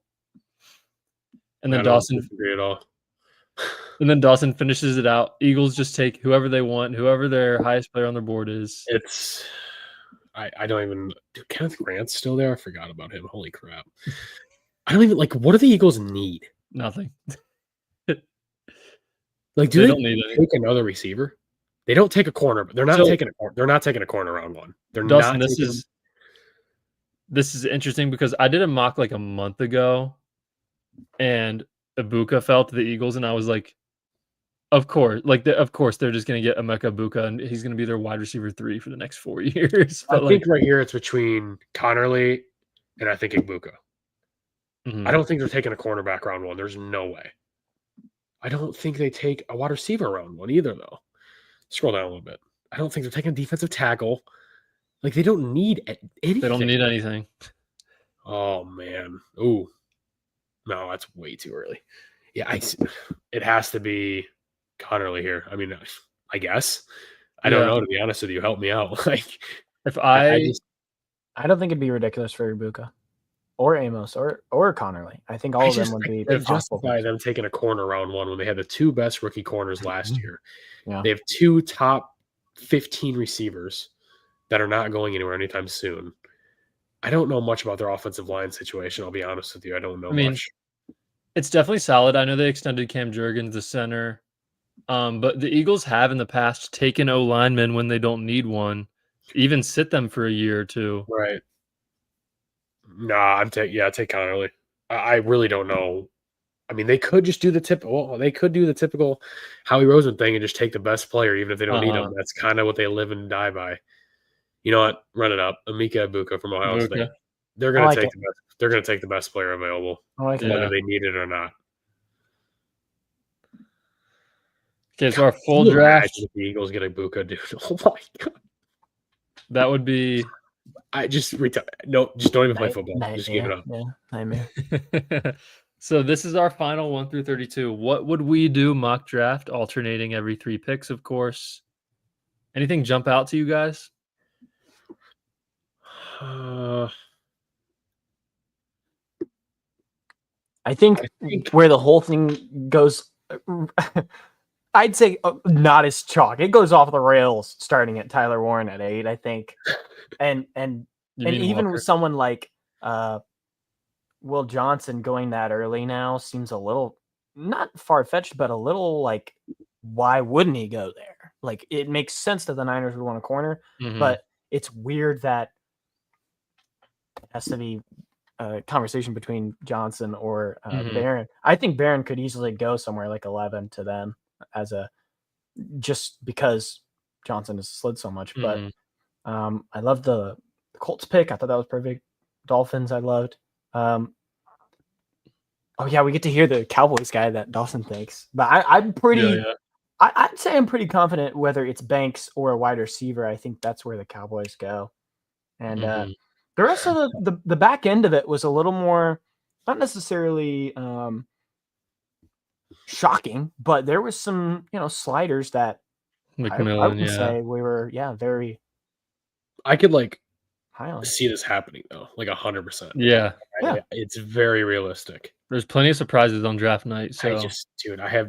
And then Dawson disagree at all. And then Dawson finishes it out. Eagles just take whoever they want, whoever their highest player on their board is. I don't even. Kenneth Grant's still there. I forgot about him. Holy crap! I don't even what do the Eagles need? Nothing. Do they take another receiver? They don't take a corner, but they're not taking a. They're not taking a corner round one. They're Dawson, not. This is interesting because I did a mock a month ago, and Ibuka fell to the Eagles, and I was like, Of course, of course, they're just going to get Emeka Buka, and he's going to be their wide receiver 3 for the next 4 years. I But think right here it's between Connerly and I think Ibuka. I don't think they're taking a cornerback round 1. There's no way. I don't think they take a wide receiver round 1 either, though. Scroll down a little bit. I don't think they're taking a defensive tackle. Like, they don't need anything. They don't need anything. Oh, man. Ooh. No, that's way too early. Yeah, it has to be Connerly here. I mean, I guess. I don't know, to be honest with you. Help me out. Like, if I don't think it'd be ridiculous for Ibuka or Amos or Connerly. I think all of them would be possible. Justify them taking a corner round 1 when they had the 2 best rookie corners last year. Yeah. They have 2 top 15 receivers that are not going anywhere anytime soon. I don't know much about their offensive line situation. I'll be honest with you. I don't know much. It's definitely solid. I know they extended Cam Jurgens, the center. But the Eagles have in the past taken O linemen when they don't need one, even sit them for a year or 2. Right. Nah, take Connerly. I really don't know. I mean, they could just do the typical Howie Roseman thing and just take the best player, even if they don't need him. That's kind of what they live and die by. You know what? Run it up. Emeka Ibuka from Ohio State. They're gonna take the best. They're gonna take the best player available, whether they need it or not. Okay, so our full draft. If the Eagles get Ibuka, dude. Oh my god. That would be. I just no, just don't even play football. Just give it up. Yeah, nightmare. So this is our final 1 through 32. What would we do mock draft, alternating every 3 picks, of course? Anything jump out to you guys? I think where the whole thing goes, I'd say not as chalk. It goes off the rails starting at Tyler Warren at 8, I think, and even with someone like Will Johnson going that early now seems a little not far-fetched, but a little like, why wouldn't he go there? Like, it makes sense that the Niners would want a corner, but it's weird that it has to be a conversation between Johnson or Barron. I think Barron could easily go somewhere like 11 to them just because Johnson has slid so much. But I love the Colts pick. I thought that was perfect. Dolphins, I loved. Oh yeah, we get to hear the Cowboys guy that Dawson thinks. But I'm pretty. Yeah. I'd say I'm pretty confident whether it's Banks or a wide receiver. I think that's where the Cowboys go. And the rest of the back end of it was a little more, not necessarily shocking, but there was some sliders that McMillan, I would say we were very. I could see this happening though, like 100%. Yeah, it's very realistic. There's plenty of surprises on draft night. So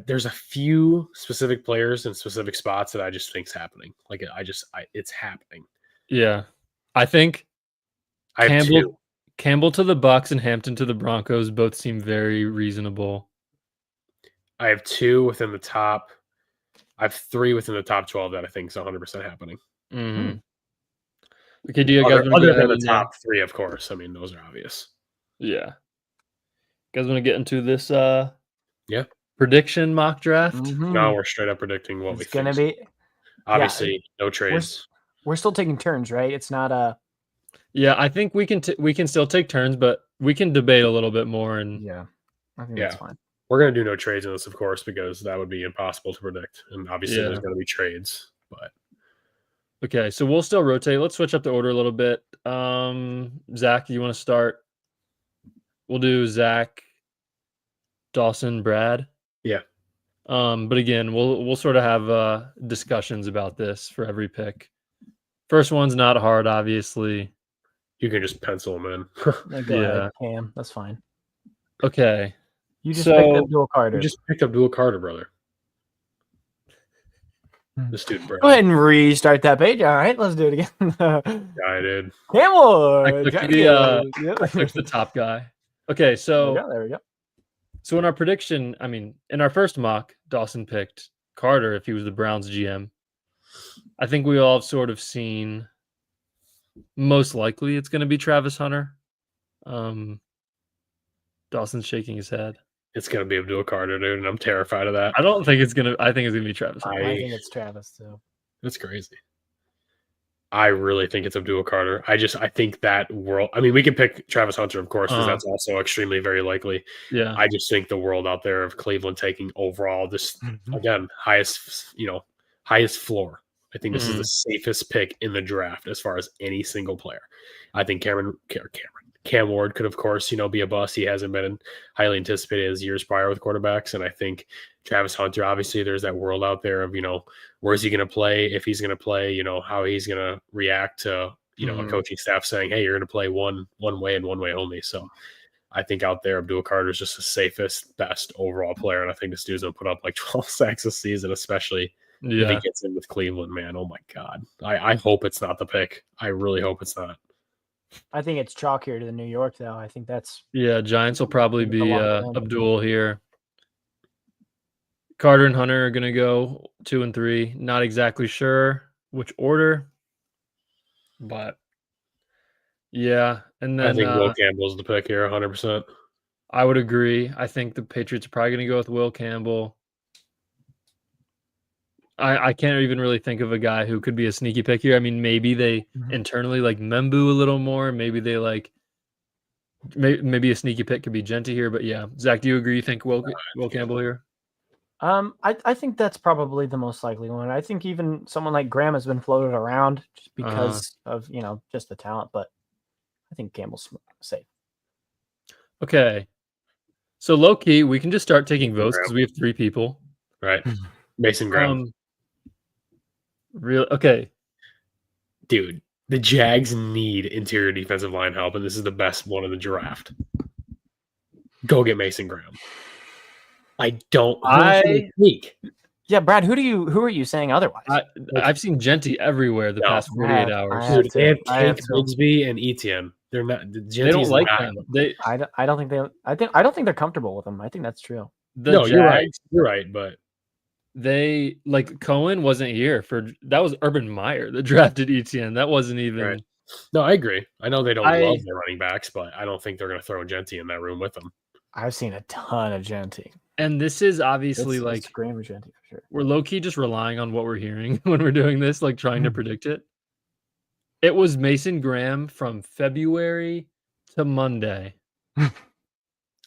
there's a few specific players in specific spots that I just think's happening. Like it's happening. Yeah, I think Campbell to the Bucks and Hampton to the Broncos both seem very reasonable. I have 2 within the top. I have 3 within the top 12 that I think is 100% happening. Okay, do you guys other than the top 3, of course? I mean, those are obvious. Yeah. You guys want to get into this prediction mock draft? No, we're straight up predicting what it's gonna be. Obviously, no trades. We're still taking turns, right? It's not a. Yeah, I think we can still take turns, but we can debate a little bit more. And I think that's fine. We're gonna do no trades in this, of course, because that would be impossible to predict. And obviously, there's gonna be trades, but. Okay, so we'll still rotate. Let's switch up the order a little bit. Zach, you want to start? We'll do Zach, Dawson, Brad. Yeah. But again, we'll sort of have discussions about this for every pick. First one's not hard, obviously. You can just pencil them in. Go ahead, Cam. That's fine. Okay. You just picked up Dual Carter. You just picked up Dual Carter, brother. The student brand. Go ahead and restart that page. All right, let's do it again. I did. Campbell. I took the top guy. Okay, so there we go. So in our prediction, in our first mock, Dawson picked Carter if he was the Browns GM. I think we all have sort of seen most likely it's going to be Travis Hunter. Dawson's shaking his head. It's gonna be Abdul Carter, dude, and I'm terrified of that. I don't think it's gonna. I think it's gonna be Travis Hunter. I think it's Travis too. That's crazy. I really think it's Abdul Carter. I think that world. I mean, we can pick Travis Hunter, of course, because that's also extremely very likely. Yeah. I just think the world out there of Cleveland taking overall this again highest floor. I think this is the safest pick in the draft as far as any single player. I think Cam Ward could, of course, be a bust. He hasn't been highly anticipated as years prior with quarterbacks. And I think Travis Hunter, obviously, there's that world out there of, where's he going to play? If he's going to play, how he's going to react to, a coaching staff saying, hey, you're going to play one way and one way only. So I think out there, Abdul Carter is just the safest, best overall player. And I think this dude's going to put up like 12 sacks a season, especially if he gets in with Cleveland, man. Oh, my God. I hope it's not the pick. I really hope it's not. I think it's chalkier to the New York, though. I think that's Giants will probably be Abdul here. Carter and Hunter are gonna go 2 and 3. Not exactly sure which order, but yeah. And then I think Will Campbell's the pick here, 100%. I would agree. I think the Patriots are probably gonna go with Will Campbell. I can't even really think of a guy who could be a sneaky pick here. I mean, maybe they internally like Membu a little more. Maybe they like maybe a sneaky pick could be Genty here. But yeah, Zach, do you agree? You think Will Campbell here? I think that's probably the most likely one. I think even someone like Graham has been floated around just because of just the talent. But I think Campbell's safe. Okay, so low key, we can just start taking votes because we have 3 people. Right, Mason Graham. Real okay, dude. The Jags need interior defensive line help, and this is the best one in the draft. Go get Mason Graham. Yeah, Brad. Who are you saying otherwise? I've seen Genty everywhere the past 48 hours. Dude, they have Tank Bigsby and Etienne. They're not. They don't like them. I don't think they. I don't think they're comfortable with them. I think that's true. You're right. You're right, but. They like Cohen wasn't here that was Urban Meyer that drafted Etienne. That wasn't even. Right. No, I agree. I know they don't love their running backs, but I don't think they're going to throw Genty in that room with them. I've seen a ton of Genty, and this is obviously it's Graham or Genty for sure. We're low key just relying on what we're hearing when we're doing this, like trying to predict it. It was Mason Graham from February to Monday,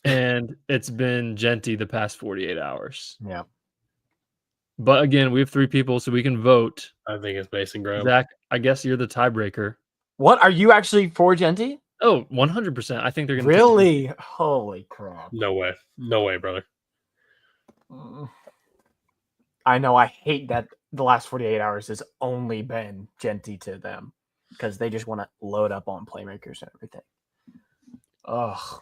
and it's been Genty the past 48 hours. Yeah. But again, we have 3 people, so we can vote. I think it's Mason Graham. Zach, I guess you're the tiebreaker. What? Are you actually for Genty? Oh, 100%. I think they're going to really? Holy crap. No way. No way, brother. I know. I hate that the last 48 hours has only been Genty to them because they just want to load up on playmakers and everything. Ugh.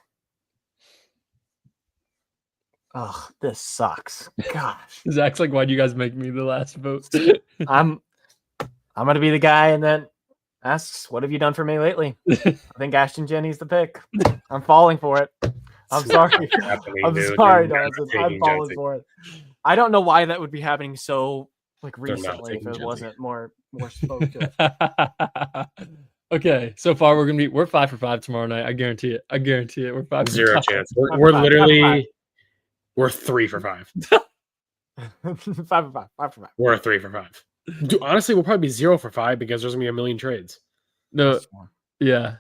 Oh, this sucks. Gosh. Zach's like, why'd you guys make me the last vote? I'm gonna be the guy and then asks, what have you done for me lately? I think Ashton Jennings the pick. I'm falling for it. I'm sorry. I'm sorry, Dawson. I'm falling for it. I don't know why that would be happening so recently if it wasn't more spoke to it. Okay, so far we're 5 for 5 tomorrow night. I guarantee it. We're 5 for 5. Zero chance. We're literally. We're 3 for 5. 5 for 5. 5 for 5. We're 3 for 5. Dude, honestly, we'll probably be 0 for 5 because there's gonna be a million trades. No, yeah.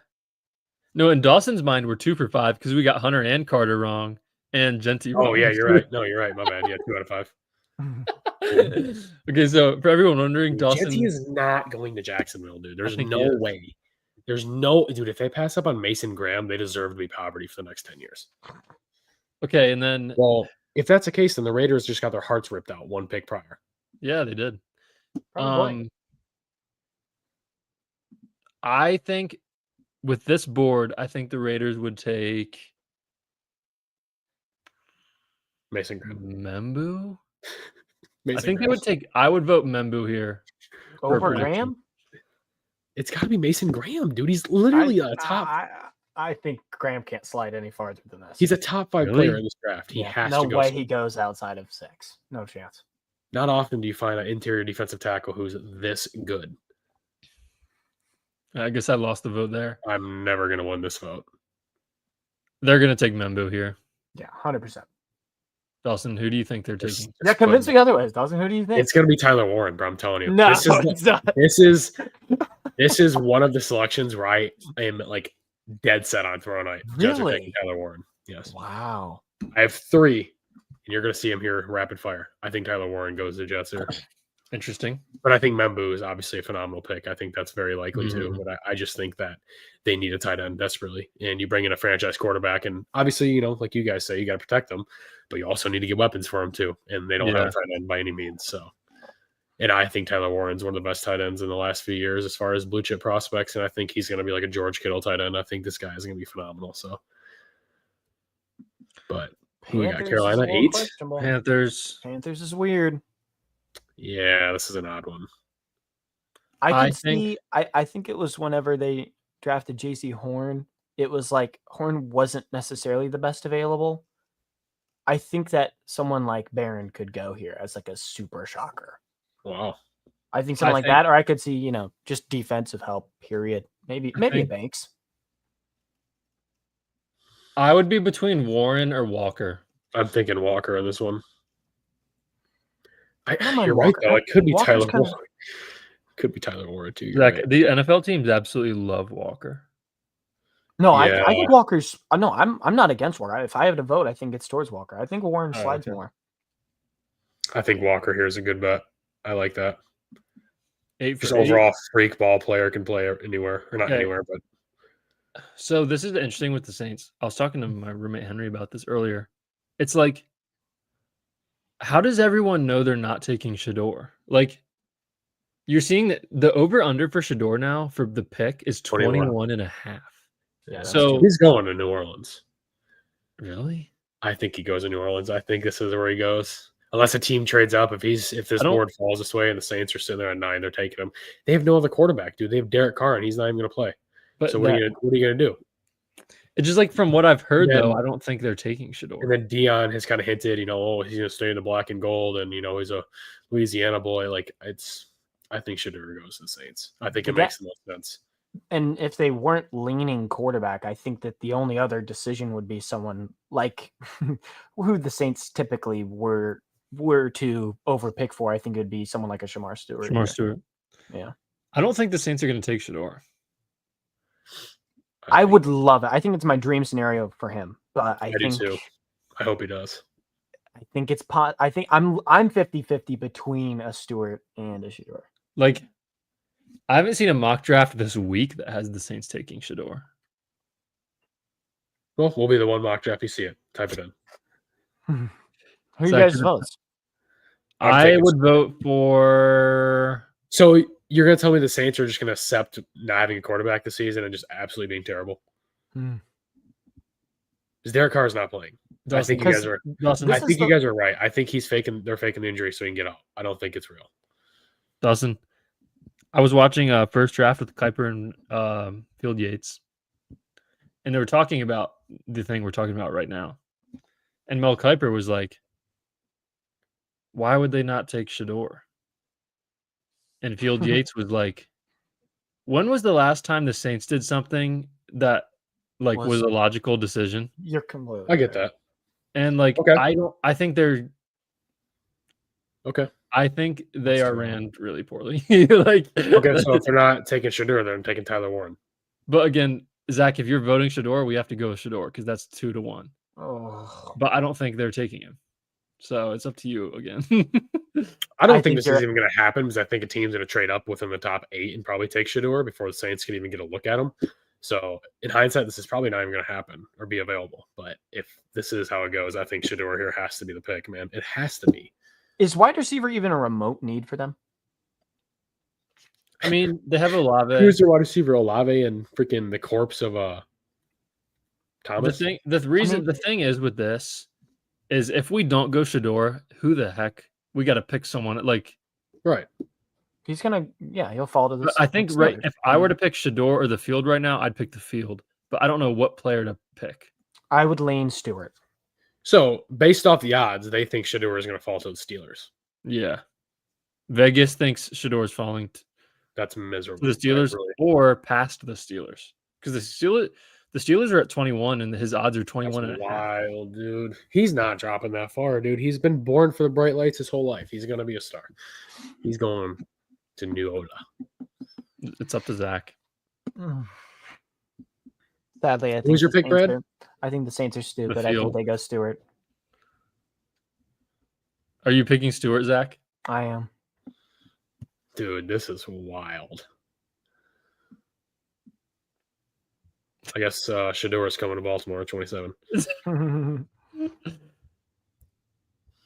No, in Dawson's mind, we're 2 for 5 because we got Hunter and Carter wrong and Genty wrong. Oh yeah, you're right. No, you're right. My bad. Yeah, 2 out of 5. Okay, so for everyone wondering, Dawson Genty is not going to Jacksonville, dude. There's no way. There's no dude. If they pass up on Mason Graham, they deserve to be poverty for the next 10 years. Okay, and then if that's the case, then the Raiders just got their hearts ripped out 1 pick prior. Yeah, they did. Probably. I think with this board, I think the Raiders would take Mason Graham. Membu. I would vote Membu here over Graham. It's got to be Mason Graham, dude. He's literally a top. I think Graham can't slide any farther than this. He's a top 5 player in this draft. He has to go. No way he goes outside of 6. No chance. Not often do you find an interior defensive tackle who's this good. I guess I lost the vote there. I'm never going to win this vote. They're going to take Membu here. Yeah, 100%. Dawson, who do you think they're taking? Yeah, convince me otherwise, Dawson. Who do you think? It's going to be Tyler Warren, bro. I'm telling you. No, This is one of the selections where I am like dead set on throwing out. Jets are taking Tyler Warren. Yes. Wow. I have 3, and you're going to see him here rapid fire. I think Tyler Warren goes to Jets here. Interesting. But I think Membu is obviously a phenomenal pick. I think that's very likely too. But I just think that they need a tight end desperately. And you bring in a franchise quarterback, and obviously, like you guys say, you got to protect them, but you also need to get weapons for them too. And they don't have a tight end by any means. So, and I think Tyler Warren's one of the best tight ends in the last few years as far as blue chip prospects. And I think he's going to be like a George Kittle tight end. I think this guy is going to be phenomenal. So, but who we got? Carolina 8. Panthers is weird. Yeah, this is an odd one. I think it was whenever they drafted JC Horn, it was like Horn wasn't necessarily the best available. I think that someone like Barron could go here as like a super shocker. Wow. I think something like that, or I could see, just defensive help, period. Maybe a Banks. I would be between Warren or Walker. I'm thinking Walker in this one. You're right, though. It could be Walker's Tyler Warren. Could be Tyler Warren, too. Zach, right. The NFL teams absolutely love Walker. No, yeah. I think Walker's – no, I'm not against Walker. If I have to vote, I think it's towards Walker. I think Warren slides more. I think Walker here is a good bet. I like that. 8 for Just 8. overall freak ball player can play anywhere. Or not anywhere, but – So this is interesting with the Saints. I was talking to my roommate Henry about this earlier. It's like, how does everyone know they're not taking Shador? Like, you're seeing that the over-under for Shador now for the pick is 21.5. Yeah, so he's going to New Orleans. Really? I think he goes to New Orleans. I think this is where he goes. Unless a team trades up, if this board falls this way and the Saints are sitting there at 9, they're taking him. They have no other quarterback, dude. They have Derek Carr, and he's not even going to play. But so what are you going to do? It's just like from what I've heard, though, I don't think they're taking Shador. And then Dion has kind of hinted, he's going to stay in the black and gold, and he's a Louisiana boy. Like I think Shador goes to the Saints. I think it makes the most sense. And if they weren't leaning quarterback, I think that the only other decision would be someone like who the Saints typically were to overpick for. I think it would be someone like a Shamar Stewart. Shamar Stewart. Yeah. I don't think the Saints are going to take Shador. I would love it. I think it's my dream scenario for him. But I think do too. I hope he does. I think it's I think I'm 50-50 between a Stewart and a Shador. Like, I haven't seen a mock draft this week that has the Saints taking Shador. Well, we'll be the one mock draft you see it. Type it in. Who you guys votes? I would vote for. So you're going to tell me the Saints are just going to accept not having a quarterback this season and just absolutely being terrible? Because Derek Carr is not playing. I think you guys are. I think you guys are right. I think they're faking the injury so he can get out. I don't think it's real. Dawson, I was watching First Draft with Kuiper and Field Yates, and they were talking about the thing we're talking about right now. And Mel Kiper was like, why would they not take Shador? And Field Yates was like, when was the last time the Saints did something that was a logical decision? You're completely I get that. And I think they're okay. I think they are ran really poorly. Okay, so if they're not taking Shador, they're taking Tyler Warren. But again, Zach, if you're voting Shador, we have to go with Shador because that's 2-1. Oh. But I don't think they're taking him. So it's up to you again. I don't think this is even going to happen because I think a team's going to trade up within the top 8 and probably take Shador before the Saints can even get a look at him. So in hindsight, this is probably not even going to happen or be available. But if this is how it goes, I think Shador here has to be the pick, man. It has to be. Is wide receiver even a remote need for them? I mean, they have Olave. Who's their wide receiver? Olave and freaking the corpse of Thomas. The thing is with this is if we don't go Shador, who the heck? We got to pick someone right. He's he'll fall to this. I think if I were to pick Shador or the field right now, I'd pick the field. But I don't know what player to pick. I would lean Stewart. So based off the odds, they think Shador is going to fall to the Steelers. Yeah. Vegas thinks Shador is falling that's miserable. To the Steelers or past the Steelers. Because The Steelers are at 21, and his odds are 21 That's and a half. wild, dude. He's not dropping that far, dude. He's been born for the bright lights his whole life. He's gonna be a star. He's going to New Oda. It's up to Zach. Sadly, I think Who's your the pick, Brad? I think the Saints are stupid. I field. think they go Stewart. Are you picking Stewart, Zach? I am. Dude, this is wild. I guess Shador's coming to Baltimore at 27.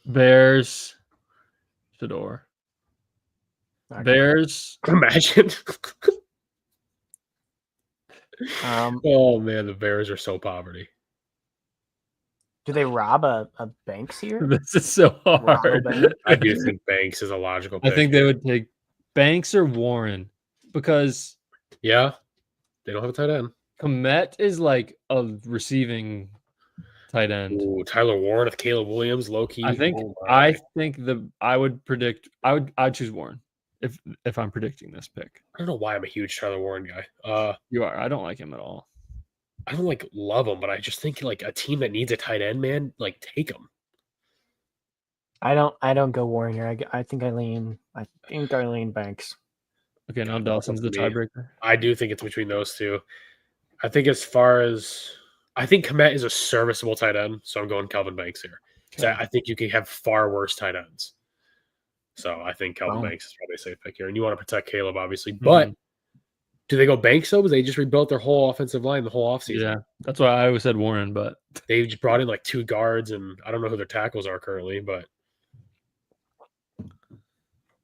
Bears. Shador. Bears. Imagine. Um, Oh man, the Bears are so poverty. do they rob a Banks here? This is so Rob a hard. bank? I do think Banks is a logical I pick. think they would take Banks or Warren because Yeah, they don't have a tight end. Komet is like a receiving tight end. Ooh, Tyler Warren with Caleb Williams, low key. I think Oh, my. I'd choose Warren if I'm predicting this pick. I don't know why I'm a huge Tyler Warren guy. You are. I don't like him at all. I don't like love him, but I just think like a team that needs a tight end, man, like take him. I don't go Warren here. I think I lean Banks. Okay, now Dawson's the Me. tiebreaker. I do think it's between those two. I think I think Komet is a serviceable tight end, so I'm going Calvin Banks here. So Okay. I think you can have far worse tight ends. So I think Calvin Wow. Banks is probably a safe pick here. And you want to protect Caleb, obviously. But do they go Banks though? Because they just rebuilt their whole offensive line the whole offseason. Yeah, that's why I always said Warren, but They just brought in like 2 guards, and I don't know who their tackles are currently, but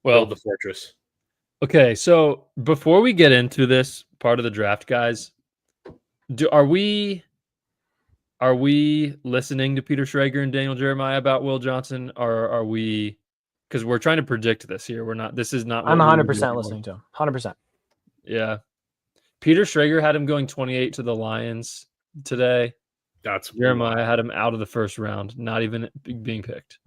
well, build the fortress. okay. So before we get into this part of the draft, guys, are we listening to Peter Schrager and Daniel Jeremiah about Will Johnson, or are we? Because we're trying to predict this here. We're not. This is not. I'm what we 100 would do percent anymore. listening to him. 100%. Yeah. Peter Schrager had him going 28 to the Lions today. That's Jeremiah had him out of the first round, not even being picked.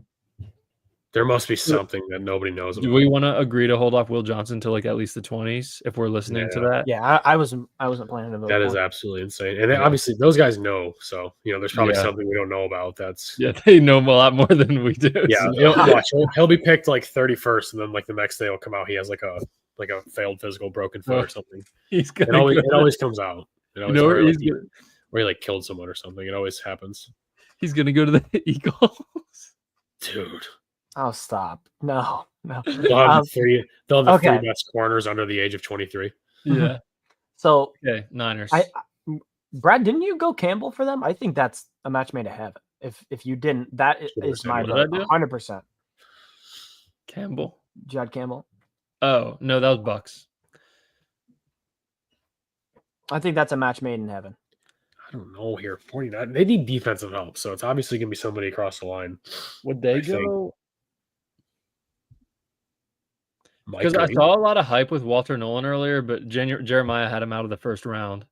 There must be something that nobody knows about. Do we want to agree to hold off Will Johnson to like at least the 20s if we're listening to that? Yeah, I wasn't planning to vote. That is for it. absolutely insane. And then Yeah. obviously those guys know. So, there's probably Yeah. something we don't know about. That's Yeah, they know a lot more than we do. yeah. He'll be picked like 31st, and then like the next day he'll come out. He has like a failed physical, broken foot or something. He's It gonna always comes out. It always, know where where, he's like, gonna, where he like killed someone or something. It always happens. he's gonna go to the Eagles. Dude. Oh, stop! No. They'll have the okay. 3 best corners under the age of 23. Yeah. So, Okay, Niners. Brad, didn't you go Campbell for them? I think that's a match made in heaven. If you didn't, that is my What did vote. I do? 100%. Campbell. Judd Campbell. Oh, no, that was Bucks. I think that's a match made in heaven. I don't know here. 49. They need defensive help, so it's obviously gonna be somebody across the line. Would they I think. go? Mike Because I Green. saw a lot of hype with Walter Nolan earlier, but Jeremiah had him out of the first round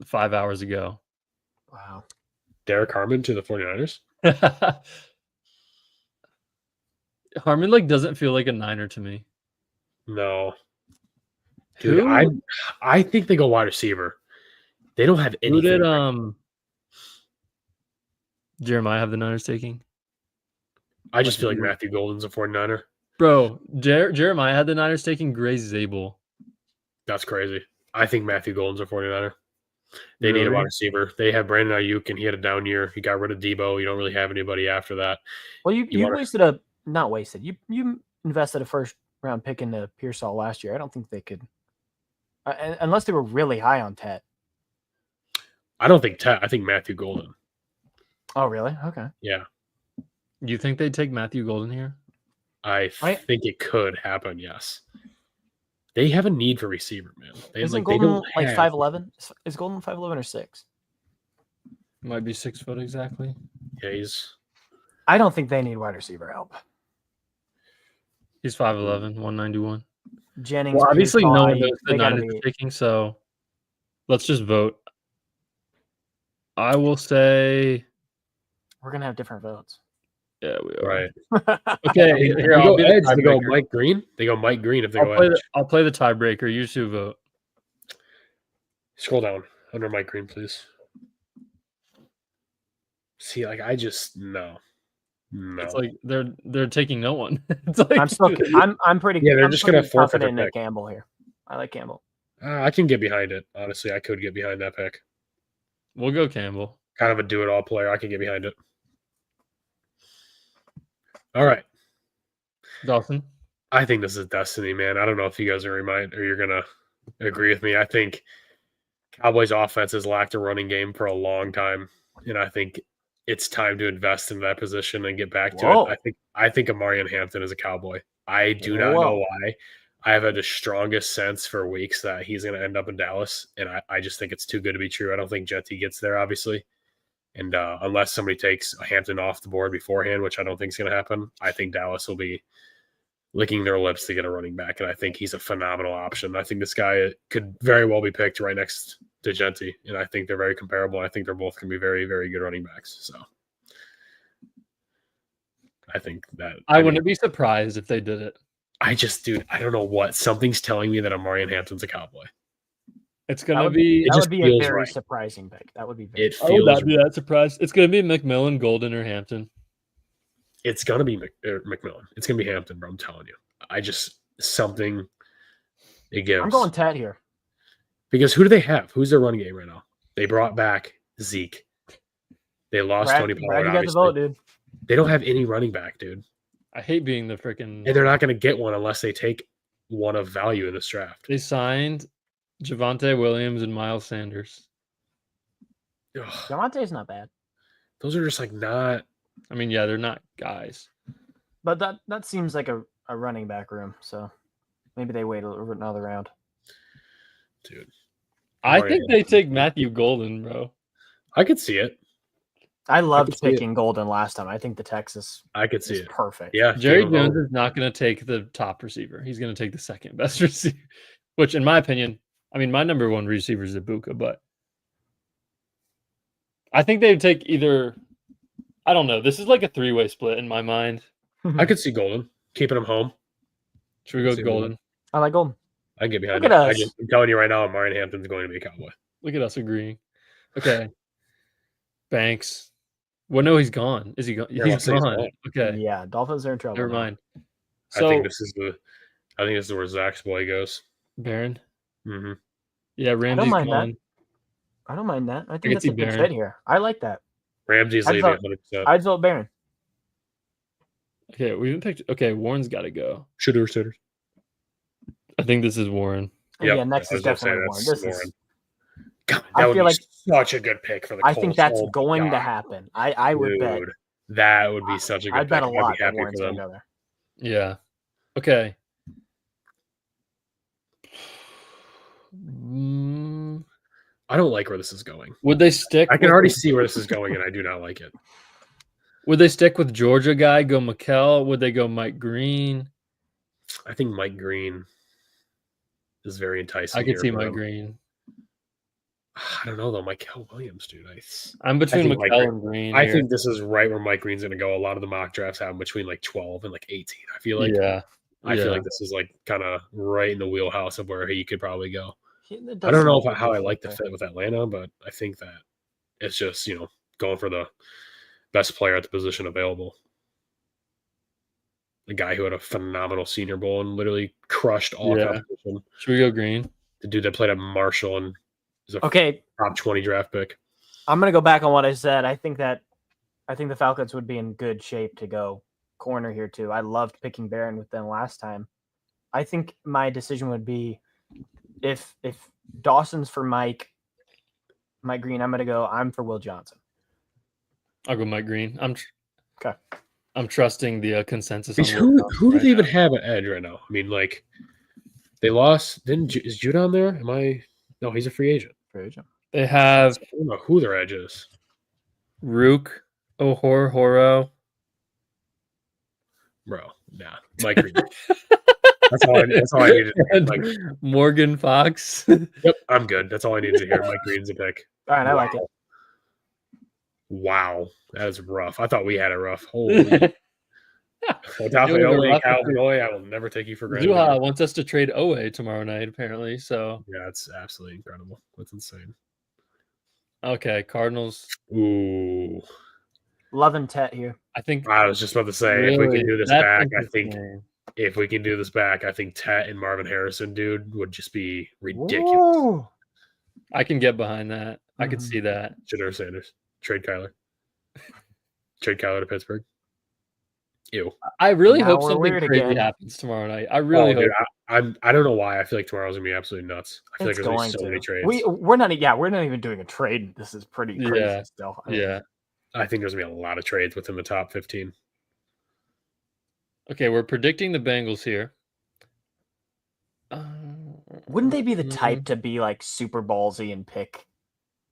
5 hours ago. Wow. Derek Harmon to the 49ers. Harmon like doesn't feel like a Niner to me. No. Dude, Who? I think they go wide receiver. They don't have Who anything. did Jeremiah have the Niners taking? I just feel like Matthew Golden's a 49er. Bro, Jeremiah had the Niners taking Gray Zabel. That's crazy. I think Matthew Golden's a 49er. They need a Really? wide receiver. They have Brandon Ayuk, and he had a down year. He got rid of Debo. You don't really have anybody after that. Well, you wanna- wasted not wasted. You invested a first round pick into Pearsall last year. I don't think they could, unless they were really high on Ted. I don't think Ted. I think Matthew Golden. Oh, really? Okay. Yeah. You think they'd take Matthew Golden here? I think it could happen, yes. They have a need for receiver, man. Isn't they Golden don't like have- 5'11"? Is Golden 5'11" or 6? Might be 6 foot exactly. Yeah, he's I don't think they need wide receiver help. He's 5'11", 191. Jennings. Well, obviously no one Pierce-Paul, knows the they gotta Niners are be- taking, so let's just vote. I will say, We're gonna have different votes. yeah, we are. right. Okay, They here, go I'll be the edge. They go tiebreaker. Mike Green. They go Mike Green if they go edge. I'll play the tiebreaker. You two vote. Scroll down. under Mike Green, please. See, like I just no. It's like they're taking no one. It's like I'm pretty. Yeah, they're I'm just gonna pretty forfeit confident their in pick. Campbell here. I like Campbell. I can get behind it. Honestly, I could get behind that pick. We'll go Campbell. Kind of a do-it-all player. I can get behind it. All right, Dawson. I think this is destiny, man. I don't know if you guys are you're gonna agree with me. I think Cowboys offense has lacked a running game for a long time, and I think it's time to invest in that position and get back to it. I think Amarian Hampton is a Cowboy. I do not know why. I have had the strongest sense for weeks that he's going to end up in Dallas, and I just think it's too good to be true. I don't think Jetty gets there, obviously. And unless somebody takes Hampton off the board beforehand, which I don't think is going to happen, I think Dallas will be licking their lips to get a running back, and I think he's a phenomenal option. I think this guy could very well be picked right next to Genti, and I think they're very comparable. I think they're both going to be very, very good running backs. So I think that I wouldn't be surprised if they did it. I don't know what. Something's telling me that Amarian Hampton's a Cowboy. It's gonna be. That would be a very surprising pick. That would be. It feels. I would not be that surprised. It's gonna be McMillan, Golden, or Hampton. It's gonna be McMillan. It's gonna be Hampton, bro. I'm telling you. I just something. It gives. I'm going Ted here. Because who do they have? Who's their running game right now? They brought back Zeke. They lost Tony Pollard. You got the vote, dude. They don't have any running back, dude. I hate being the freaking. And they're not going to get one unless they take one of value in this draft. They signed Javonte Williams and Miles Sanders. Javonte's not bad. Those are just like not. I mean, yeah, they're not guys. But that seems like a running back room. So maybe they wait another round. Dude. I think they take Matthew Golden, bro. I could see it. I loved picking Golden last time. I think the Texas I could see it. Perfect. Yeah. Jerry Jones is not going to take the top receiver. He's going to take the second best receiver, which in my opinion, I mean, my number one receiver is Ibuka, but I think they would take either, I don't know. This is like a three-way split in my mind. I could see Golden keeping him home. Should we go Golden? I like Golden. I can get behind it. I'm telling you right now, Amarian Hampton's going to be a Cowboy. Look at us agreeing. Okay. Banks. Well, no, he's gone. Is he gone? He's gone. Okay. Yeah, Dolphins are in trouble. Never mind. So, I think this is where Zach's boy goes. Barron. Mm-hmm. Yeah, Ramsey's gone. I don't mind that. I think that's a good fit here. I like that. Ramsey's leaving 100%. I'd vote Barron. Okay, we even picked. Okay, Warren's got to go. Sitters. I think this is Warren. Yep. Yeah, next is definitely Warren. This Warren. is. God, that would be such a good pick for the Colts. I think that's going to happen. I would bet. That would be such a good pick. I'd bet a lot that Warren's going to go there. Yeah. Okay. I don't like where this is going. Would they stick? I can already see where this is going, and I do not like it. Would they stick with Georgia guy, go McKell? Would they go Mike Green? I think Mike Green is very enticing. I could see Mike Green. I don't know, though. Michael Williams, dude. I'm between McKell and Green. I think this is right where Mike Green's going to go. A lot of the mock drafts have him between like 12 and like 18. I feel like. Yeah. I feel like this is like kind of right in the wheelhouse of where he could probably go. I don't know how I like the fit with Atlanta, but I think that it's just, going for the best player at the position available. The guy who had a phenomenal Senior Bowl and literally crushed all competition. Should we go Green? The dude that played at Marshall and is a top 20 draft pick. I'm going to go back on what I said. I think the Falcons would be in good shape to go corner here too. I loved picking Barron with them last time. I think my decision would be if Dawson's for Mike Green, I'm for Will Johnson. I'll go Mike Green. I'm trusting the consensus. Who do they even have at edge right now? I mean, like they lost. Is Judon there? No, he's a free agent. They have. I don't know who their edge is. Rook, Horo. Bro, nah. Mike Green. That's all I needed to hear. Like, Morgan Fox. Yep, I'm good. That's all I needed to hear. Mike Green's a pick. All right, I like it. Wow, that is rough. I thought we had it rough. Holy. Cowboy, I will never take you for granted. Zuha wants us to trade Owe tomorrow night, apparently. So yeah, it's absolutely incredible. That's insane. Okay, Cardinals. Ooh. Love and Tet here. I think I was just about to say, if we really, can do this that's back, I think interesting. if we can do this back, I think Tet and Marvin Harrison, dude, would just be ridiculous. Ooh. I can get behind that. I could Mhm. see that. Shedeur Sanders. Trade Kyler. Trade Kyler to Pittsburgh. Ew. I really Now hope we're something weird crazy again. happens tomorrow night. I really hope. Dude, I don't know why. I feel like tomorrow's gonna be absolutely nuts. I feel It's like there's gonna going be so many to. trades. We're not even doing a trade. This is pretty crazy Yeah. still. I mean, Yeah. I think there's gonna be a lot of trades within the top 15. Okay, we're predicting the Bengals here. Wouldn't they be the Mm, type to be like super ballsy and pick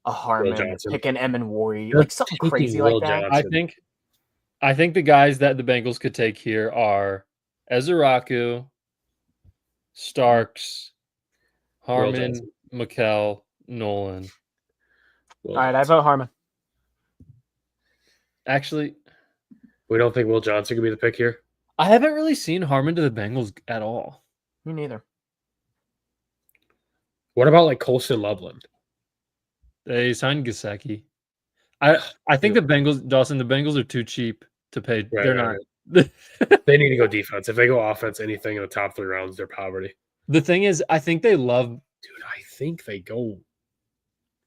a Harmon, Johnson. pick an Emin They're like something taking crazy Will like that? Johnson. I think the guys that the Bengals could take here are Ezeraku, Starks, Harmon, Johnson. McKell, Nolan. Will All right, I Johnson. vote Harmon. Actually, We don't think Will Johnson could be the pick here. I haven't really seen Harmon to the Bengals at all. Me neither. What about like Colston Loveland? They signed Gasecki. I think the Bengals, Dawson, the Bengals are too cheap to pay. Right, They're right, not. They need to go defense. If they go offense, anything in the top 3 rounds, they're poverty. The thing is, I think they love Dude, I think they go.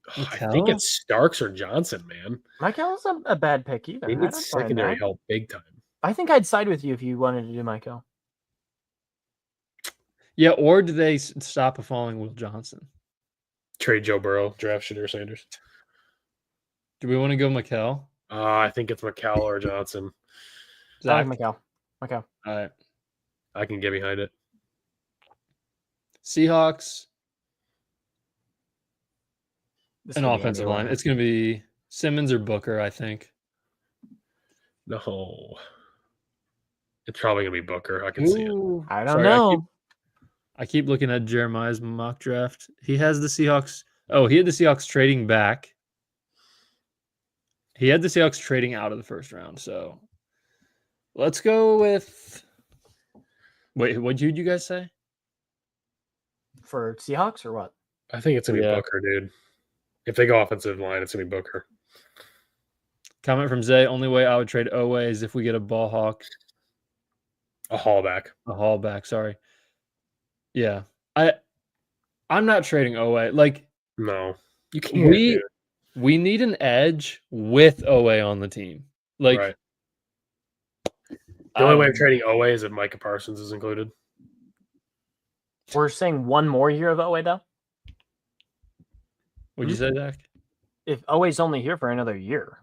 I McKell? think it's Starks or Johnson, man. Michael's a bad pick either. They I need don't mind secondary that. help big time. I think I'd side with you if you wanted to do Michael. Yeah, or do they stop a falling Will Johnson? Trade Joe Burrow, draft Shedeur Sanders. Do we want to go McKell? I think it's McCall or Johnson. I Zach? like Michael. All right. I can get behind it. Seahawks, This an could be offensive line. anywhere. It's going to be Simmons or Booker, I think. No. It's probably going to be Booker. I can see it. I don't Sorry, know. I keep looking at Jeremiah's mock draft. He has the Seahawks. Oh, he had the Seahawks trading back. He had the Seahawks trading out of the first round. So let's go with. Wait, what did you guys say? For Seahawks or what? I think it's going to be Yeah. Booker, dude. If they go offensive line, it's going to be Booker. Comment from Zay. Only way I would trade Owe is if we get a ball hawk. A haulback. A haul back, sorry. Yeah. I'm not trading Owe. Like, No. You can't. we need an edge with Owe on the team. Like, right. The only way of trading Owe is if Micah Parsons is included. We're saying one more year of Owe though. Would you say, Zach? If Owe's only here for another year,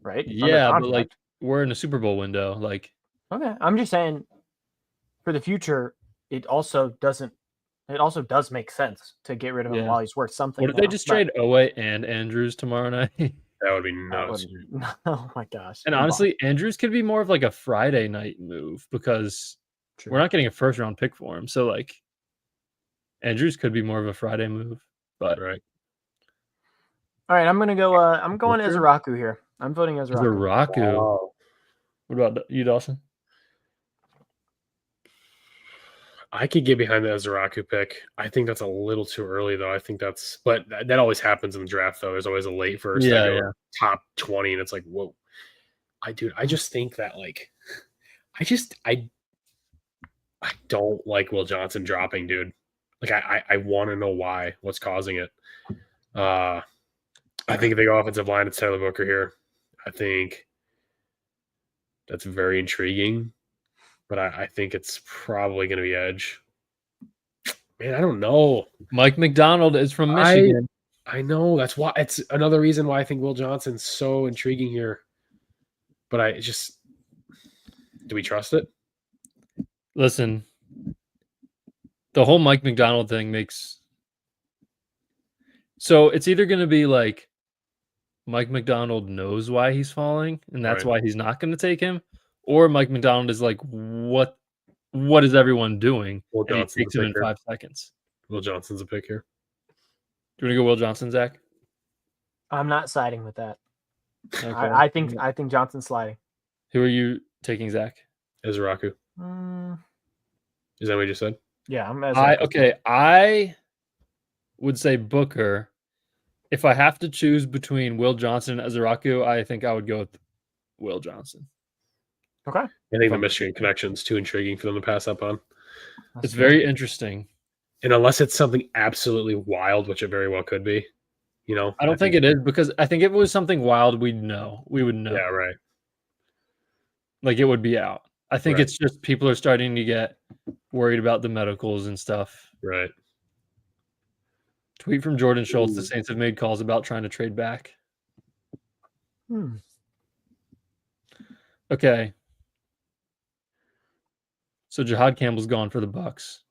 right? Under Yeah, but like contract. we're in a Super Bowl window. Like, Okay, I'm just saying for the future, it also does make sense to get rid of him Yeah. while he's worth something. what if they now, just but trade Owe and Andrews tomorrow night? That would be that nuts. would- oh my gosh. And honestly, Andrews could be more of like a Friday night move because True. we're not getting a first round pick for him. So like, Andrews could be more of a Friday move. But Right. All right, I'm gonna go. I'm going Booker? Ezeraku here. I'm voting Ezeraku. Ezeraku. Wow. What about you, Dawson? I could get behind the Ezeraku pick. I think that's a little too early, though. I think that's, but that always happens in the draft, though. There's always a late first, Yeah, that go yeah. top 20, and it's like, whoa. I just think that, like, I don't like Will Johnson dropping, dude. Like, I want to know why, what's causing it. I think if they go offensive line, it's Tyler Booker here. I think that's very intriguing, but I think it's probably going to be edge. Man, I don't know. Mike McDonald is from Michigan. I know. That's why it's another reason why I think Will Johnson's so intriguing here. But do we trust it? Listen, the whole Mike McDonald thing makes. So it's either going to be like Mike McDonald knows why he's falling, and that's Right. why he's not going to take him, or Mike McDonald is like, what is everyone doing? Will And he Johnson's takes a him in pick here. 5 seconds. Will Johnson's a pick here. Do you want to go Will Johnson, Zach? I'm not siding with that. Okay. I think Johnson's sliding. Who are you taking, Zach? Ezeraku. Is that what you just said? Yeah, I'm I would say Booker, if I have to choose between Will Johnson and Azaraku, I think I would go with Will Johnson. Okay. I think the Michigan connection is too intriguing for them to pass up on. It's very interesting. And unless it's something absolutely wild, which it very well could be, I don't think it is, because I think if it was something wild, we'd know. We would know. Yeah, right. Like, it would be out. I think Right. it's just people are starting to get worried about the medicals and stuff. Right. Tweet from Jordan Schultz: the Saints have made calls about trying to trade back. Okay. So Jihad Campbell's gone for the Bucks.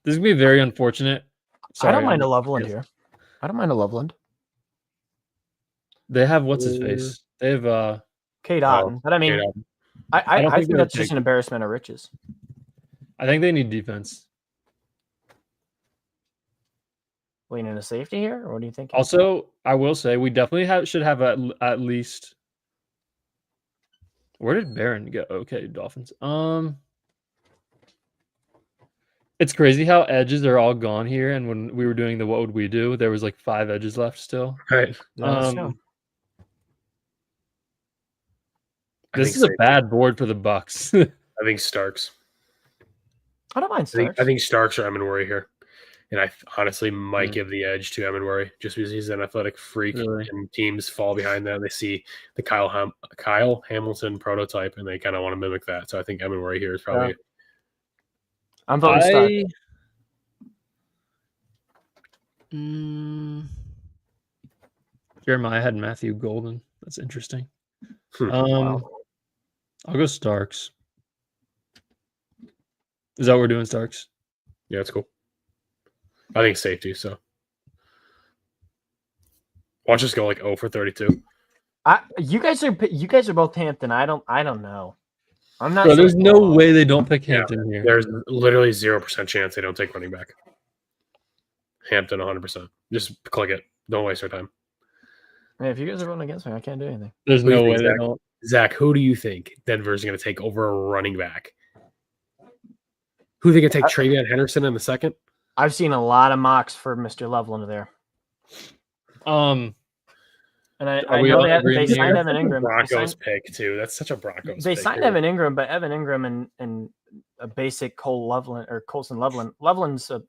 This is gonna be very unfortunate. I don't mind a Loveland here. I don't mind a Loveland. They have what's his face? They have Kate Otten. But I mean, I think that's just an embarrassment of riches. I think they need defense. Leaning a safety here, or what do you think? Also, I will say we definitely should have at least. Where did Barron go? Okay, Dolphins. It's crazy how edges are all gone here, and when we were doing the what would we do, there was like 5 edges left still. Right. This is a bad board for the Bucks. I think Starks. I don't mind Starks. I think Starks or Emenworry here. And I honestly might give the edge to Emenworry just because he's an athletic freak, and teams fall behind that. They see the Kyle Hamilton prototype, and they kind of want to mimic that. So I think Emenworry here is probably. I'm voting Stark. Jeremiah had Matthew Golden. That's interesting. Wow. I'll go Starks. Is that what we're doing, Starks? Yeah, that's cool. I think safety, so watch us go like 0 for 32. You guys are both Hampton. I don't know. I'm not. Bro, there's no way they don't pick Hampton here. There's literally 0% chance they don't take running back. Hampton 100%. Just click it. Don't waste our time. Man, if you guys are voting against me, I can't do anything. There's no way they don't. Zach, who do you think Denver's going to take over a running back? Who they going to take? Travion Henderson in the second? I've seen a lot of mocks for Mr. Loveland there. And I know they signed Evan Ingram. Broncos pick too. That's such a Broncos. They signed Evan Ingram, but Evan Ingram and a basic Colson Loveland. Loveland's a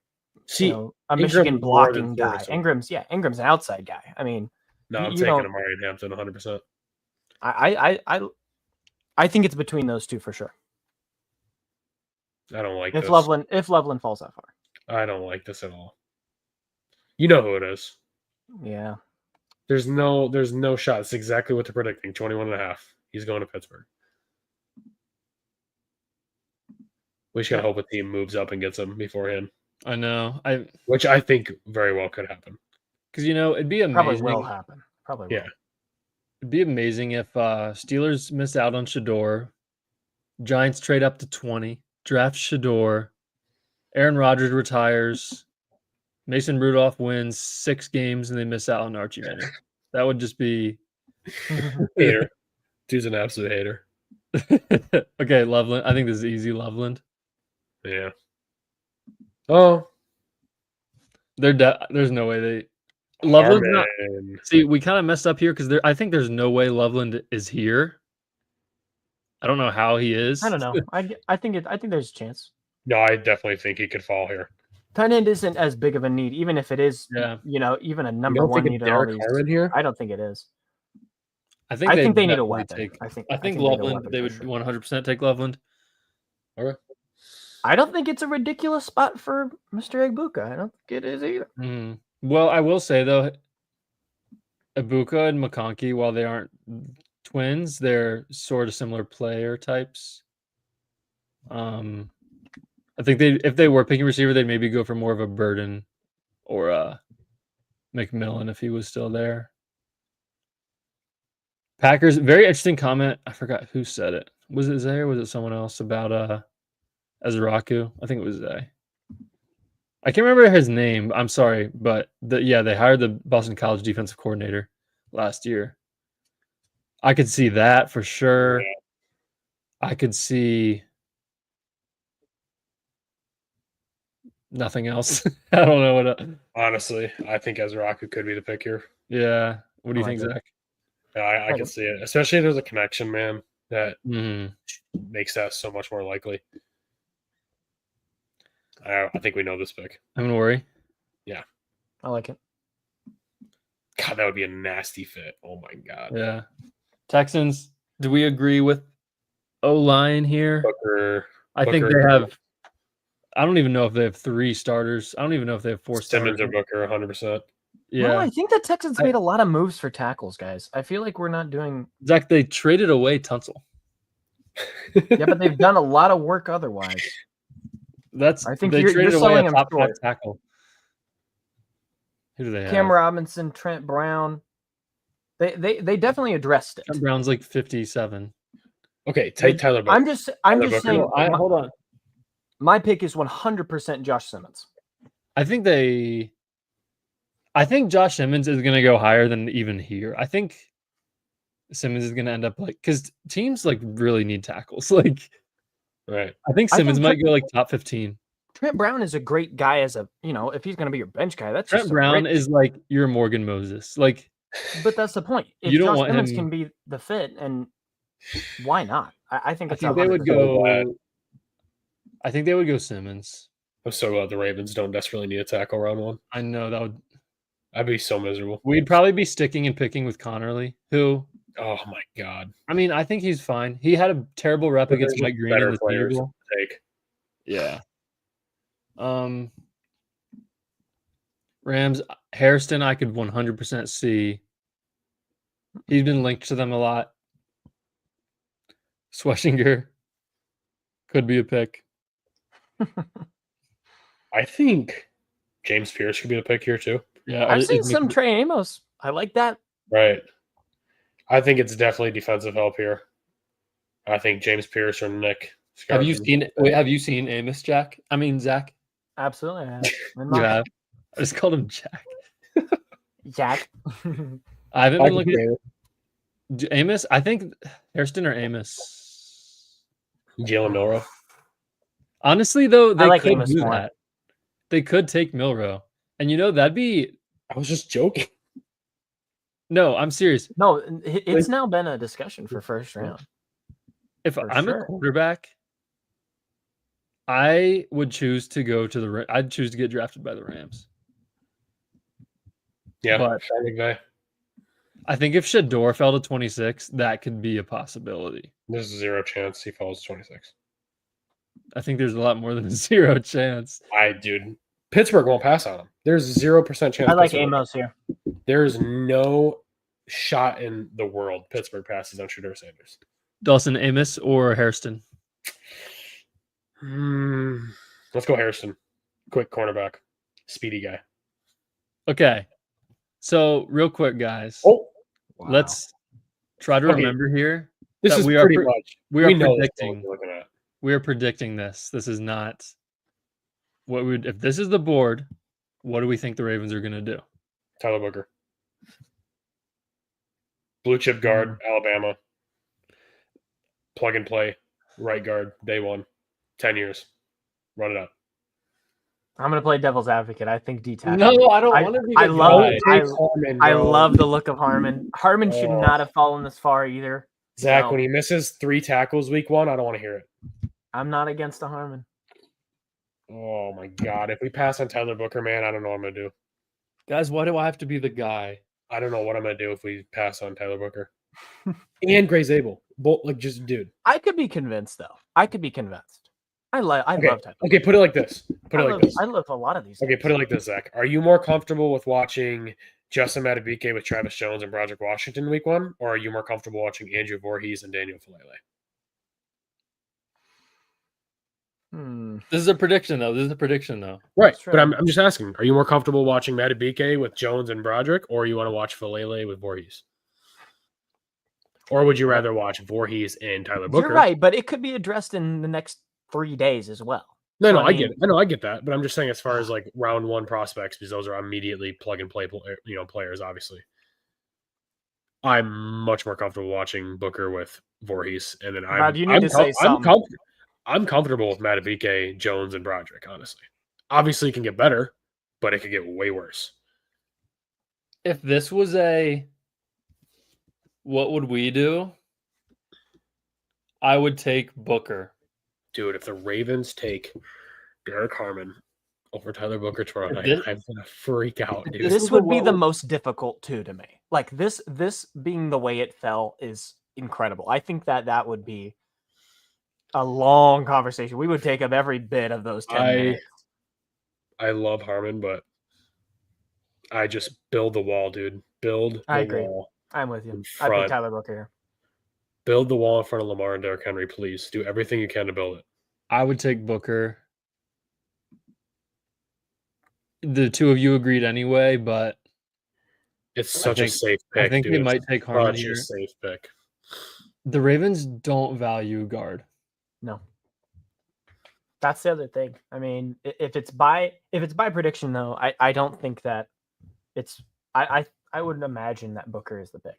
Michigan blocking guy. Ingram's an outside guy. I mean, no, I'm taking Amari Hampton 100%. I think it's between those two for sure. I don't like if this. Loveland falls that far. I don't like this at all. You know who it is. Yeah. There's no shot. It's exactly what they're predicting. 21.5. He's going to Pittsburgh. We just gotta hope a team moves up and gets him beforehand. I know. Which I think very well could happen. Because it'd be amazing. Probably will happen. Probably will. Yeah. It'd be amazing if Steelers miss out on Shador, Giants trade up to 20, draft Shador, Aaron Rodgers retires, Mason Rudolph wins 6 games, and they miss out on Archie Manning. That would just be hater. Dude's an absolute hater. Okay, Loveland. I think this is easy. Loveland. Yeah. Oh, there's no way they. Loveland's not. See, we kind of messed up here because I think there's no way Loveland is here. I don't know how he is. I don't know. I think there's a chance. No, I definitely think he could fall here. Tight end isn't as big of a need, even if it is. Yeah. Even a number one need. Derek Harmon here? I don't think it is. I think they need a weapon. I think Loveland. They would 100% take Loveland. Okay. I don't think it's a ridiculous spot for Mr. Egbuka. I don't think it is either. Well, I will say though, Ibuka and McConkey, while they aren't twins, they're sort of similar player types. I think if they were picking receiver, they'd maybe go for more of a Burden or a McMillan if he was still there. Packers, very interesting comment. I forgot who said it. Was it Zay or was it someone else about Azaraku? I think it was Zay. I can't remember his name. I'm sorry, but they hired the Boston College defensive coordinator last year. I could see that for sure. I could see nothing else. I don't know what. Honestly, I think Ezraku could be the pick here. Yeah. What do you I think, like it. Zach? Yeah, I can see it, especially if there's a connection, man, that Mhm. makes that so much more likely. I think we know this pick. I'm gonna worry. I like it. God, that would be a nasty fit. Oh my god. Yeah. Texans. Do we agree with O-line here? Booker. I think Booker, they have. I don't even know if they have 3 starters. I don't even know if they have 4 Simmons starters. or Booker, 100%. Yeah. No, I think the Texans made a lot of moves for tackles, guys. I feel like we're not doing. Zach, they traded away Tunsil. Yeah, but they've done a lot of work otherwise. I think you're traded away selling a him top 5 short. tackle. Who do they have? Cam Robinson, Trent Brown. They definitely addressed it. Trent Brown's like 57. Okay, take Tyler Booker. I'm just Booker. saying. Hold on. My pick is 100% Josh Simmons. I think Josh Simmons is going to go higher than even here. I think Simmons is going to end up because teams really need tackles. Right. I think Simmons might go top 15. Trent Brown is a great guy if he's going to be your bench guy. That's Trent Brown is your Morgan Moses. But that's the point. If you don't Josh want Simmons him, can be the fit, and why not? I think it's they would go. I think they would go Simmons. I'm so glad the Ravens don't desperately need a tackle round 1. I know that would. I'd be so miserable. We'd probably be sticking and picking with Connerly, who. Oh my god. I mean, I think he's fine. He had a terrible rep against Mike Green in the Senior Bowl. Take. Yeah. Rams, Hairston, I could 100% see. He's been linked to them a lot. Schwessinger could be a pick. I think James Pierce could be the pick here too. Yeah, I've seen some Trey Amos. I like that. Right. I think it's definitely defensive help here. I think James Pierce or Nick. Have you seen Amos, Jack? I mean, Zach? Absolutely. I have. You have? I just called him Jack. Jack. I haven't been looking at Amos. I think Hairston or Amos. Jalen Milrow. Honestly, though, they like could Amos do more. that. They could take Milrow. And that'd be... I was just joking. No, I'm serious. No, it's now been a discussion for first round. If I'm a quarterback, I would choose to go to I'd choose to get drafted by the Rams. Yeah, but I think if Shador fell to 26, that could be a possibility. There's 0 chance he falls to 26. I think there's a lot more than a 0 chance. Dude, Pittsburgh won't pass on him. There's 0% chance. I like Amos here. There's no shot in the world Pittsburgh passes on Shador Sanders. Dawson, Amos, or Hairston? Let's go Hairston. Quick cornerback. Speedy guy. Okay. So, real quick, guys. Let's try to remember here. This is pretty much. We are predicting this. This is not what we would. If this is the board, what do we think the Ravens are going to do? Tyler Booker. Blue chip guard, Alabama. Plug and play. Right guard, day 1. 10 years. Run it up. I'm going to play devil's advocate. I think D-tackle. No, I don't want to be I love the look of Harmon. Harmon should not have fallen this far either. Zach, when he misses 3 tackles week 1, I don't want to hear it. I'm not against a Harmon. Oh, my God. If we pass on Tyler Booker, man, I don't know what I'm going to do. Guys, why do I have to be the guy? I don't know what I'm going to do if we pass on Tyler Booker. And Gray Zabel. Both, dude. I could be convinced, though. I love Tyler. Okay, put it like this. I love a lot of these. Okay, put it like this, Zach. Are you more comfortable with watching Justin Madubuike with Travis Jones and Broderick Washington week 1? Or are you more comfortable watching Andrew Voorhees and Daniel Falele? This is a prediction, though. Right, but I'm just asking. Are you more comfortable watching Madubuike with Jones and Broderick, or you want to watch Falele with Voorhees? Or would you rather watch Voorhees and Tyler Booker? You're right, but it could be addressed in the next 3 days as well. No, I get it. I get that, but I'm just saying as far as round 1 prospects, because those are immediately plug and play, players. Obviously, I'm much more comfortable watching Booker with Voorhees, and then I'm comfortable with Madubuike, Jones, and Broderick. Honestly, Obviously, it can get better, but it could get way worse. If this was what would we do? I would take Booker. Dude, if the Ravens take Derek Harmon over Tyler Booker tomorrow night, This- I'm gonna freak out, dude. This would be the most difficult too to me. Like this being the way it fell is incredible. I think that would be a long conversation. We would take up every bit of those 10 minutes. I love Harmon, but I just build the wall, dude. Build I the agree. wall. I'm with you. In I front. think Tyler Booker here. Build the wall in front of Lamar and Derrick Henry, please. Do everything you can to build it. I would take Booker. The two of you agreed anyway, but It's such a think- safe pick. I think dude. they It's might take Harmon such here. a safe pick. The Ravens don't value guard. No. That's the other thing. I mean, if it's by prediction though, I don't think that it's I wouldn't imagine that Booker is the pick.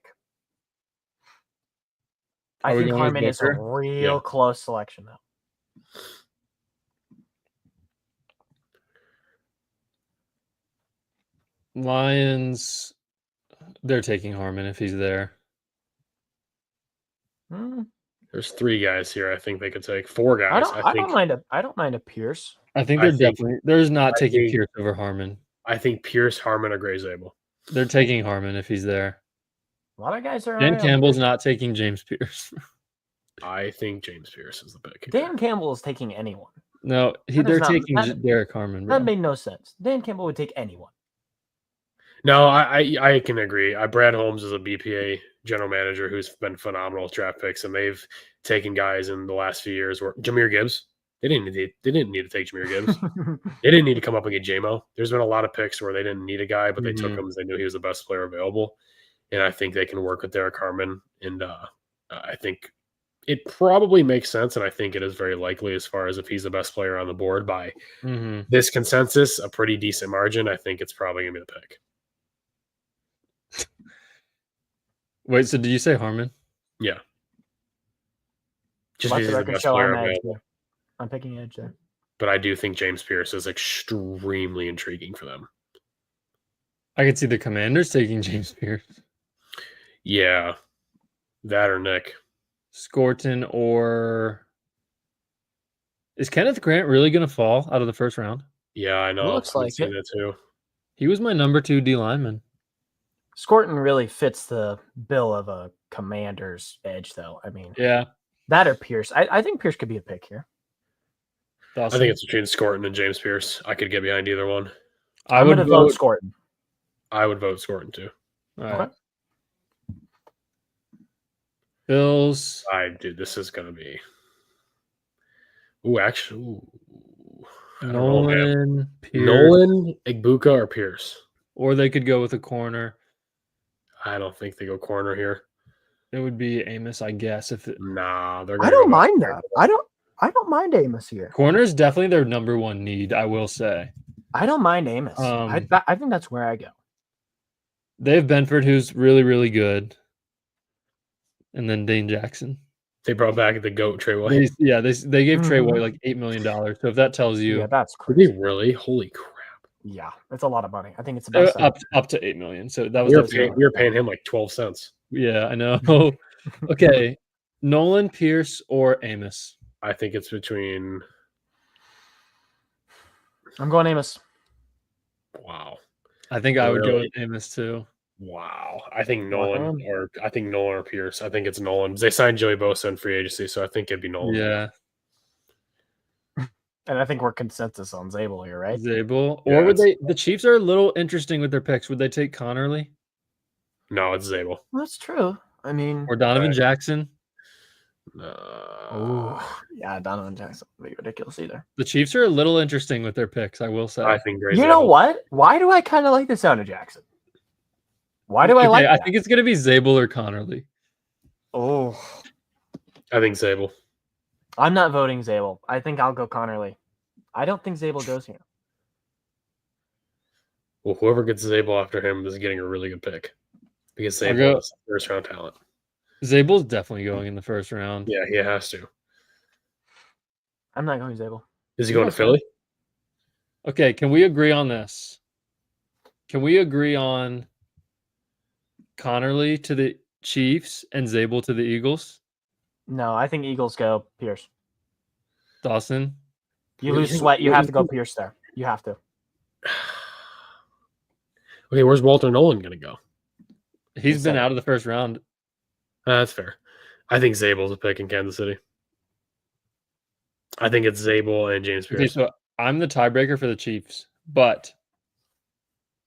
I Are we think going with Harmon is a Booker? real Yeah. close selection though. Lions, they're taking Harmon if he's there. Hmm. There's 3 guys here. I think they could take 4 guys. I don't mind a Pierce. I think I they're think- definitely there's not I taking think- Pierce over Harmon. I think Pierce, Harmon, or Gray Zabel. They're taking Harmon if he's there. A lot of guys are. Dan alright on Campbell's Pierce. not taking James Pierce. I think James Pierce is the pick. here. Dan Campbell is taking anyone. No, That they're is not- taking that- Derek Harmon. That Bro. made no sense. Dan Campbell would take anyone. No, I can agree. Brad Holmes is a BPA general manager who's been phenomenal with draft picks, and they've taken guys in the last few years. Where Jahmyr Gibbs, they didn't need to take Jahmyr Gibbs. They didn't need to come up and get JMO. There's been a lot of picks where they didn't need a guy, but they took Mhm. him because they knew he was the best player available. And I think they can work with Derek Harmon. And I think it probably makes sense. And I think it is very likely as far as if he's the best player on the board by Mhm. this consensus, a pretty decent margin. I think it's probably going to be the pick. Wait, so did you say Harmon? Yeah. Just Let because the he's the record best show player I'm edge available. there. I'm picking edge there. But I do think James Pierce is extremely intriguing for them. I could see the Commanders taking James Pierce, Yeah. That or Nick. Scorton, or is Kenneth Grant really going to fall out of the first round? Yeah, I know. looks I've been like seeing it. that too. He was my number 2 D lineman. Scorton really fits the bill of a Commander's edge, though. I mean, Yeah, that or Pierce. I think Pierce could be a pick here. I Dawson. think it's between Scorton and James Pierce. I could get behind either one. I I'm would going to vote vote. Scorton. I would vote Scorton too. All right. Okay. Bills. Dude, this is gonna be. Ooh, actually, I don't know, man. Nolan, Pierce, Nolan, Igbuka, or Pierce. or they could go with a corner. I don't think they go corner here. It would be Amos, I guess. If Nah, they're. I Gonna don't go mind that. I don't mind Amos here. corner is definitely their number 1 need, I will say. I don't mind Amos. I think that's where I go. They have Benford, who's really, really good, and then Dane Jackson. They brought back the goat Trey White. They gave Trey White Mhm. like $8 million. So if that tells you Yeah, that's Did crazy. they really? Holy crap! Yeah, it's a lot of money. I think it's about up to 8 million. So that was We were paying him like 12 cents. yeah, I know. Okay, Nolan, Pierce, or Amos. I think it's between. I'm going Amos. Wow. I think I would go Really? with Amos too. Wow. I think Wow. Nolan or Pierce. I think it's Nolan. They signed Joey Bosa in free agency, so I think it'd be Nolan. Yeah, And I think we're consensus on Zabel here, right? Zabel. Yeah, Or would it's- they? The Chiefs are a little interesting with their picks. Would they take Connerly No, it's Zabel. That's true. I mean, or Donovan Right. Jackson? yeah, Donovan Jackson would be ridiculous either. The Chiefs are a little interesting with their picks. I will say. I think Gray You know Zabel. what? Why do I kind of like the sound of Jackson? Why do I Okay, like I that? think it's gonna be Zabel or Connerly. Oh, I think Zabel. I'm not voting Zabel. I think I'll go Connerly. I don't think Zabel goes here. Well, whoever gets Zabel after him is getting a really good pick because I'll Zabel go- is first round talent. Zabel's definitely going in the first round. Yeah, he has to. I'm not going Zabel. Is he going to Okay. Philly? Okay, can we agree on this? Can we agree on Connerly to the Chiefs and Zabel to the Eagles? No, I think Eagles go Pierce. Dawson? You lose Sweat, you have to go Pierce there. You have to. Okay, where's Walter Nolan going to go? He's been out of the first round. That's fair. I think Zabel's a pick in Kansas City. I think it's Zabel and James Pierce. Okay, so I'm the tiebreaker for the Chiefs, but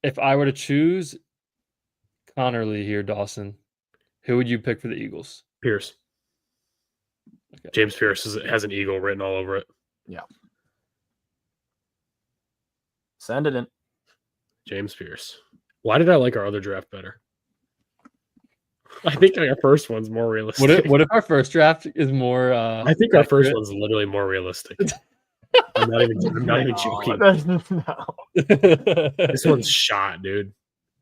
if I were to choose Connerly here, Dawson, who would you pick for the Eagles? Pierce. Okay. James Pierce has an eagle written all over it. Yeah. Send it in. James Pierce. Why did I like our other draft better? I think our first one's more realistic. What if our first draft is more? I think our first one's literally more realistic. I'm not even joking. No. This one's shot, dude.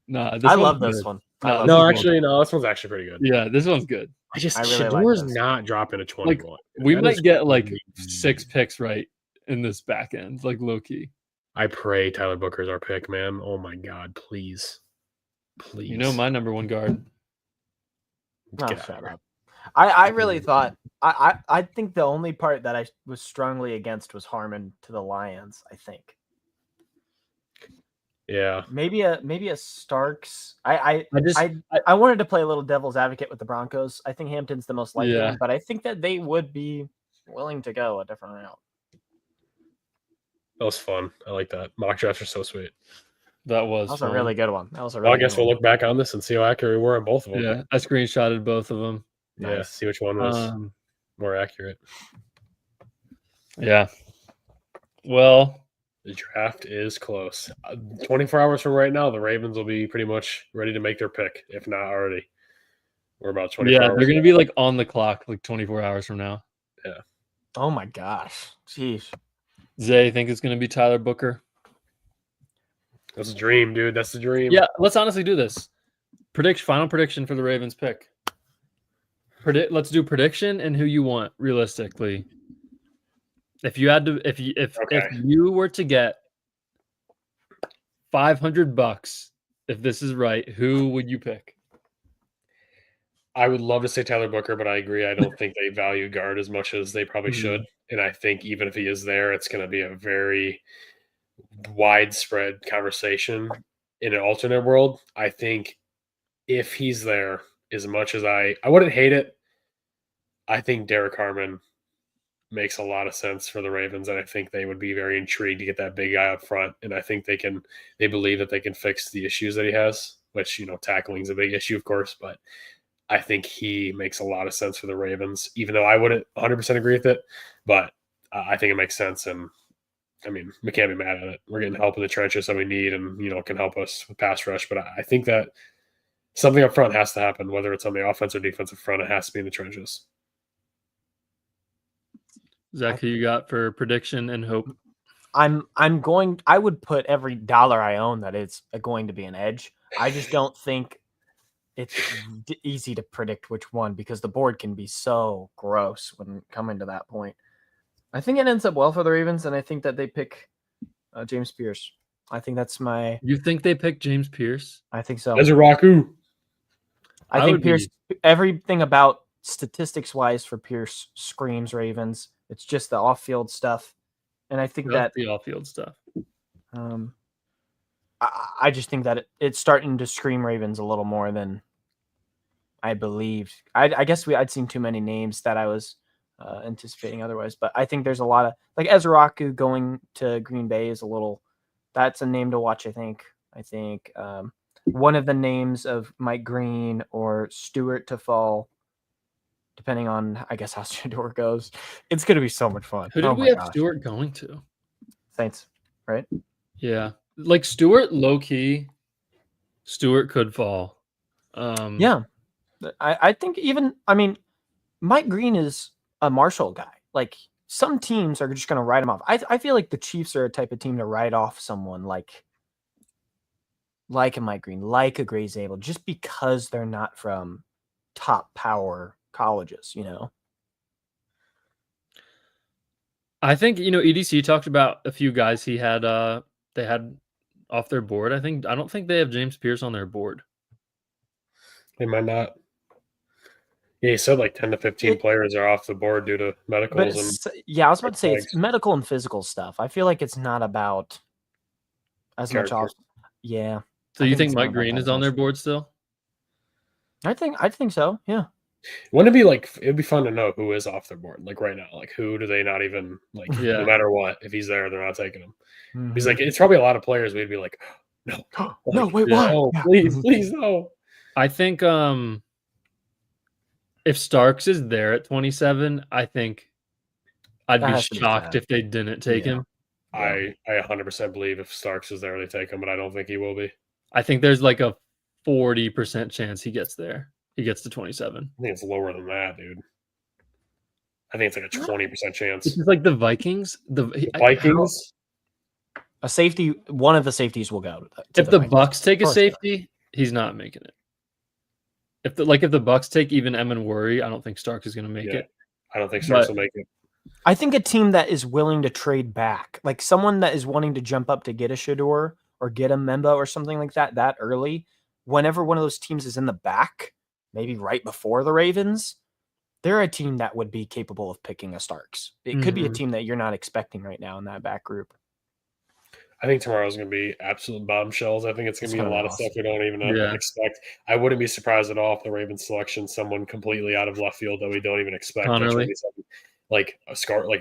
Nah, I love this one. No, this one's actually pretty good. Yeah, this one's good. I really Shador's like not dropping a 21. Like, we might get like 6 picks right in this back end, like low key. I pray Tyler Booker's our pick, man. Oh my God, please. You know my number one guard. Oh, shut up. I really thought I think the only part that I was strongly against was Harmon to the Lions, I think. Yeah. Maybe a Starks. I wanted to play a little devil's advocate with the Broncos. I think Hampton's the most likely one, but I think that they would be willing to go a different route. That was fun. I like that. Mock drafts are so sweet. That was a really good one. I guess we'll look back on this and see how accurate we were on both of them. Yeah, I screenshotted both of them. Yeah, nice. See which one was more accurate. Yeah. Well, the draft is close. 24 hours from right now, the Ravens will be pretty much ready to make their pick, if not already. We're about 24 hours. Yeah, they're going to be like on the clock like 24 hours from now. Yeah. Oh my gosh. Jeez. Zay, think it's going to be Tyler Booker? That's a dream, dude. That's the dream. Yeah, let's honestly do this. Final prediction for the Ravens pick. Let's do prediction and who you want realistically. If you had to, if you were to get $500, if this is right, who would you pick? I would love to say Tyler Booker, but I agree. I don't think they value guard as much as they probably should. And I think even if he is there, it's going to be a very widespread conversation in an alternate world. I think if he's there, as much as I wouldn't hate it, I think Derek Harmon makes a lot of sense for the Ravens, and I think they would be very intrigued to get that big guy up front. And I think they believe that they can fix the issues that he has, which, tackling is a big issue, of course, but I think he makes a lot of sense for the Ravens, even though I wouldn't 100% agree with it, but I think it makes sense. And I mean, we can't be mad at it. We're getting help in the trenches that we need and, can help us with pass rush. But I think that something up front has to happen, whether it's on the offense or defensive front. It has to be in the trenches. Zach, who you got for prediction and hope? I would put every dollar I own that it's going to be an edge. I just don't think it's easy to predict which one because the board can be so gross when coming to that point. I think it ends up well for the Ravens, and I think that they pick James Pierce. I think that's my... You think they pick James Pierce? I think so. As a Raku. I think Pierce, everything about statistics-wise for Pierce screams Ravens. It's just the off-field stuff. And I think that... the off-field stuff. I just think that it's starting to scream Ravens a little more than I believed. I guess I'd seen too many names that I was... anticipating otherwise, but I think there's a lot of like Ezraku going to Green Bay is that's a name to watch. I think one of the names of Mike Green or Stewart to fall, depending on I guess how Shador goes. It's going to be so much fun. Who did we have Stewart going to? Saints, right? Yeah, like Stewart, low key. Stewart could fall. Yeah, I think Mike Green is a Marshall guy. Like some teams are just going to write him off. I feel like the Chiefs are a type of team to write off someone like a Mike Green, like a Gray Zabel, just because they're not from top power colleges, I think EDC talked about a few guys they had off their board. I don't think they have James Pierce on their board. They might not. Yeah, he said like 10 to 15 players are off the board due to medicals. I was about to say it's medical and physical stuff. I feel like it's not about as much off. Yeah. So you think Mike Green is on their board still? I think so. Yeah. Wouldn't it be like it'd be fun to know who is off their board, like right now, like who do they not even like? Yeah. No matter what, if he's there, they're not taking him. Mm-hmm. He's like, it's probably a lot of players. We'd be like, no, like, no, wait, why? No, please, no. I think if Starks is there at 27, I think I'd be shocked if they didn't take him. I 100% believe if Starks is there, they take him, but I don't think he will be. I think there's like a 40% chance he gets there. He gets to 27. I think it's lower than that, dude. I think it's like a 20% chance. It's like the Vikings. The Vikings. A safety, one of the safeties will go. If the Bucks take a safety, he's not making it. If the Bucks take even Emin Worry, I don't think Starks is going to make it. I don't think Starks will make it. I think a team that is willing to trade back, like someone that is wanting to jump up to get a Shedeur or get a Membo or something like that early, whenever one of those teams is in the back, maybe right before the Ravens, they're a team that would be capable of picking a Starks. It could be a team that you're not expecting right now in that back group. I think tomorrow's going to be absolute bombshells. I think it's going to be a lot of stuff we don't even expect. I wouldn't be surprised at all if the Ravens selection someone completely out of left field that we don't even expect. Like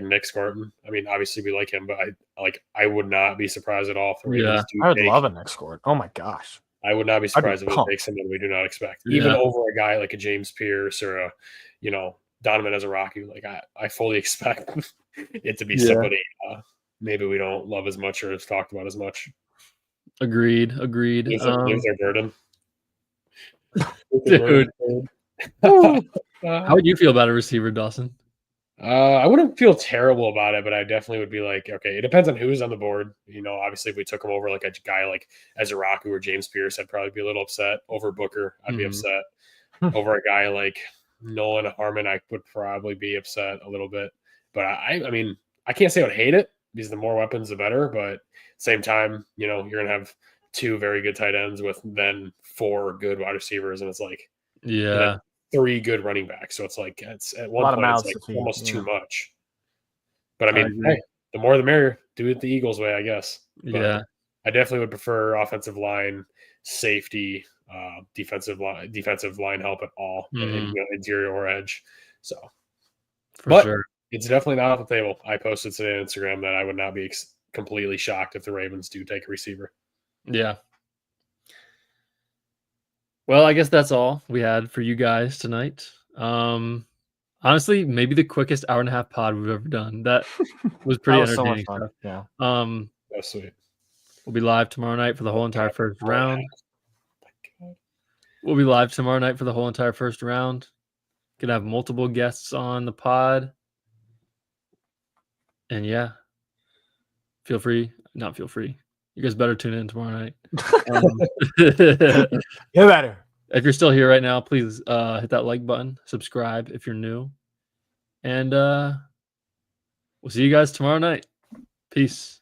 Nick Scorton. I mean, obviously we like him, but I would not be surprised at all if the Ravens I would love a Nick Scorton. Oh my gosh. I would not be surprised if it takes someone we do not expect. Even over a guy like a James Pierce or a, Donovan Ezeraki. Like I fully expect it to be somebody maybe we don't love as much or have talked about as much. Agreed. Luther Burden. Dude. How would you feel about a receiver, Dawson? I wouldn't feel terrible about it, but I definitely would be like, okay, it depends on who's on the board. Obviously if we took him over like a guy like Ezeraku or James Pierce, I'd probably be a little upset. Over Booker, I'd be upset. Over a guy like Nolan Harmon, I would probably be upset a little bit. But I mean, I can't say I would hate it because the more weapons, the better. But at the same time, you're going to have 2 very good tight ends with then 4 good wide receivers. And it's like, 3 good running backs. So it's like, it's at one point, it's like almost too much. But I mean, hey, the more the merrier. Do it the Eagles way, I guess. But I definitely would prefer offensive line, safety, defensive line help at all, interior or edge. So, for sure. It's definitely not off the table. I posted today on Instagram that I would not be completely shocked if the Ravens do take a receiver. Yeah. Well, I guess that's all we had for you guys tonight. Honestly, maybe the quickest hour and a half pod we've ever done. That was pretty entertaining. So much fun. Yeah. That's sweet. We'll be live tomorrow night for the whole entire first round. We'll be live tomorrow night for the whole entire first round. Gonna have multiple guests on the pod. And feel free. You guys better tune in tomorrow night. You better. If you're still here right now, please hit that like button. Subscribe if you're new. And we'll see you guys tomorrow night. Peace.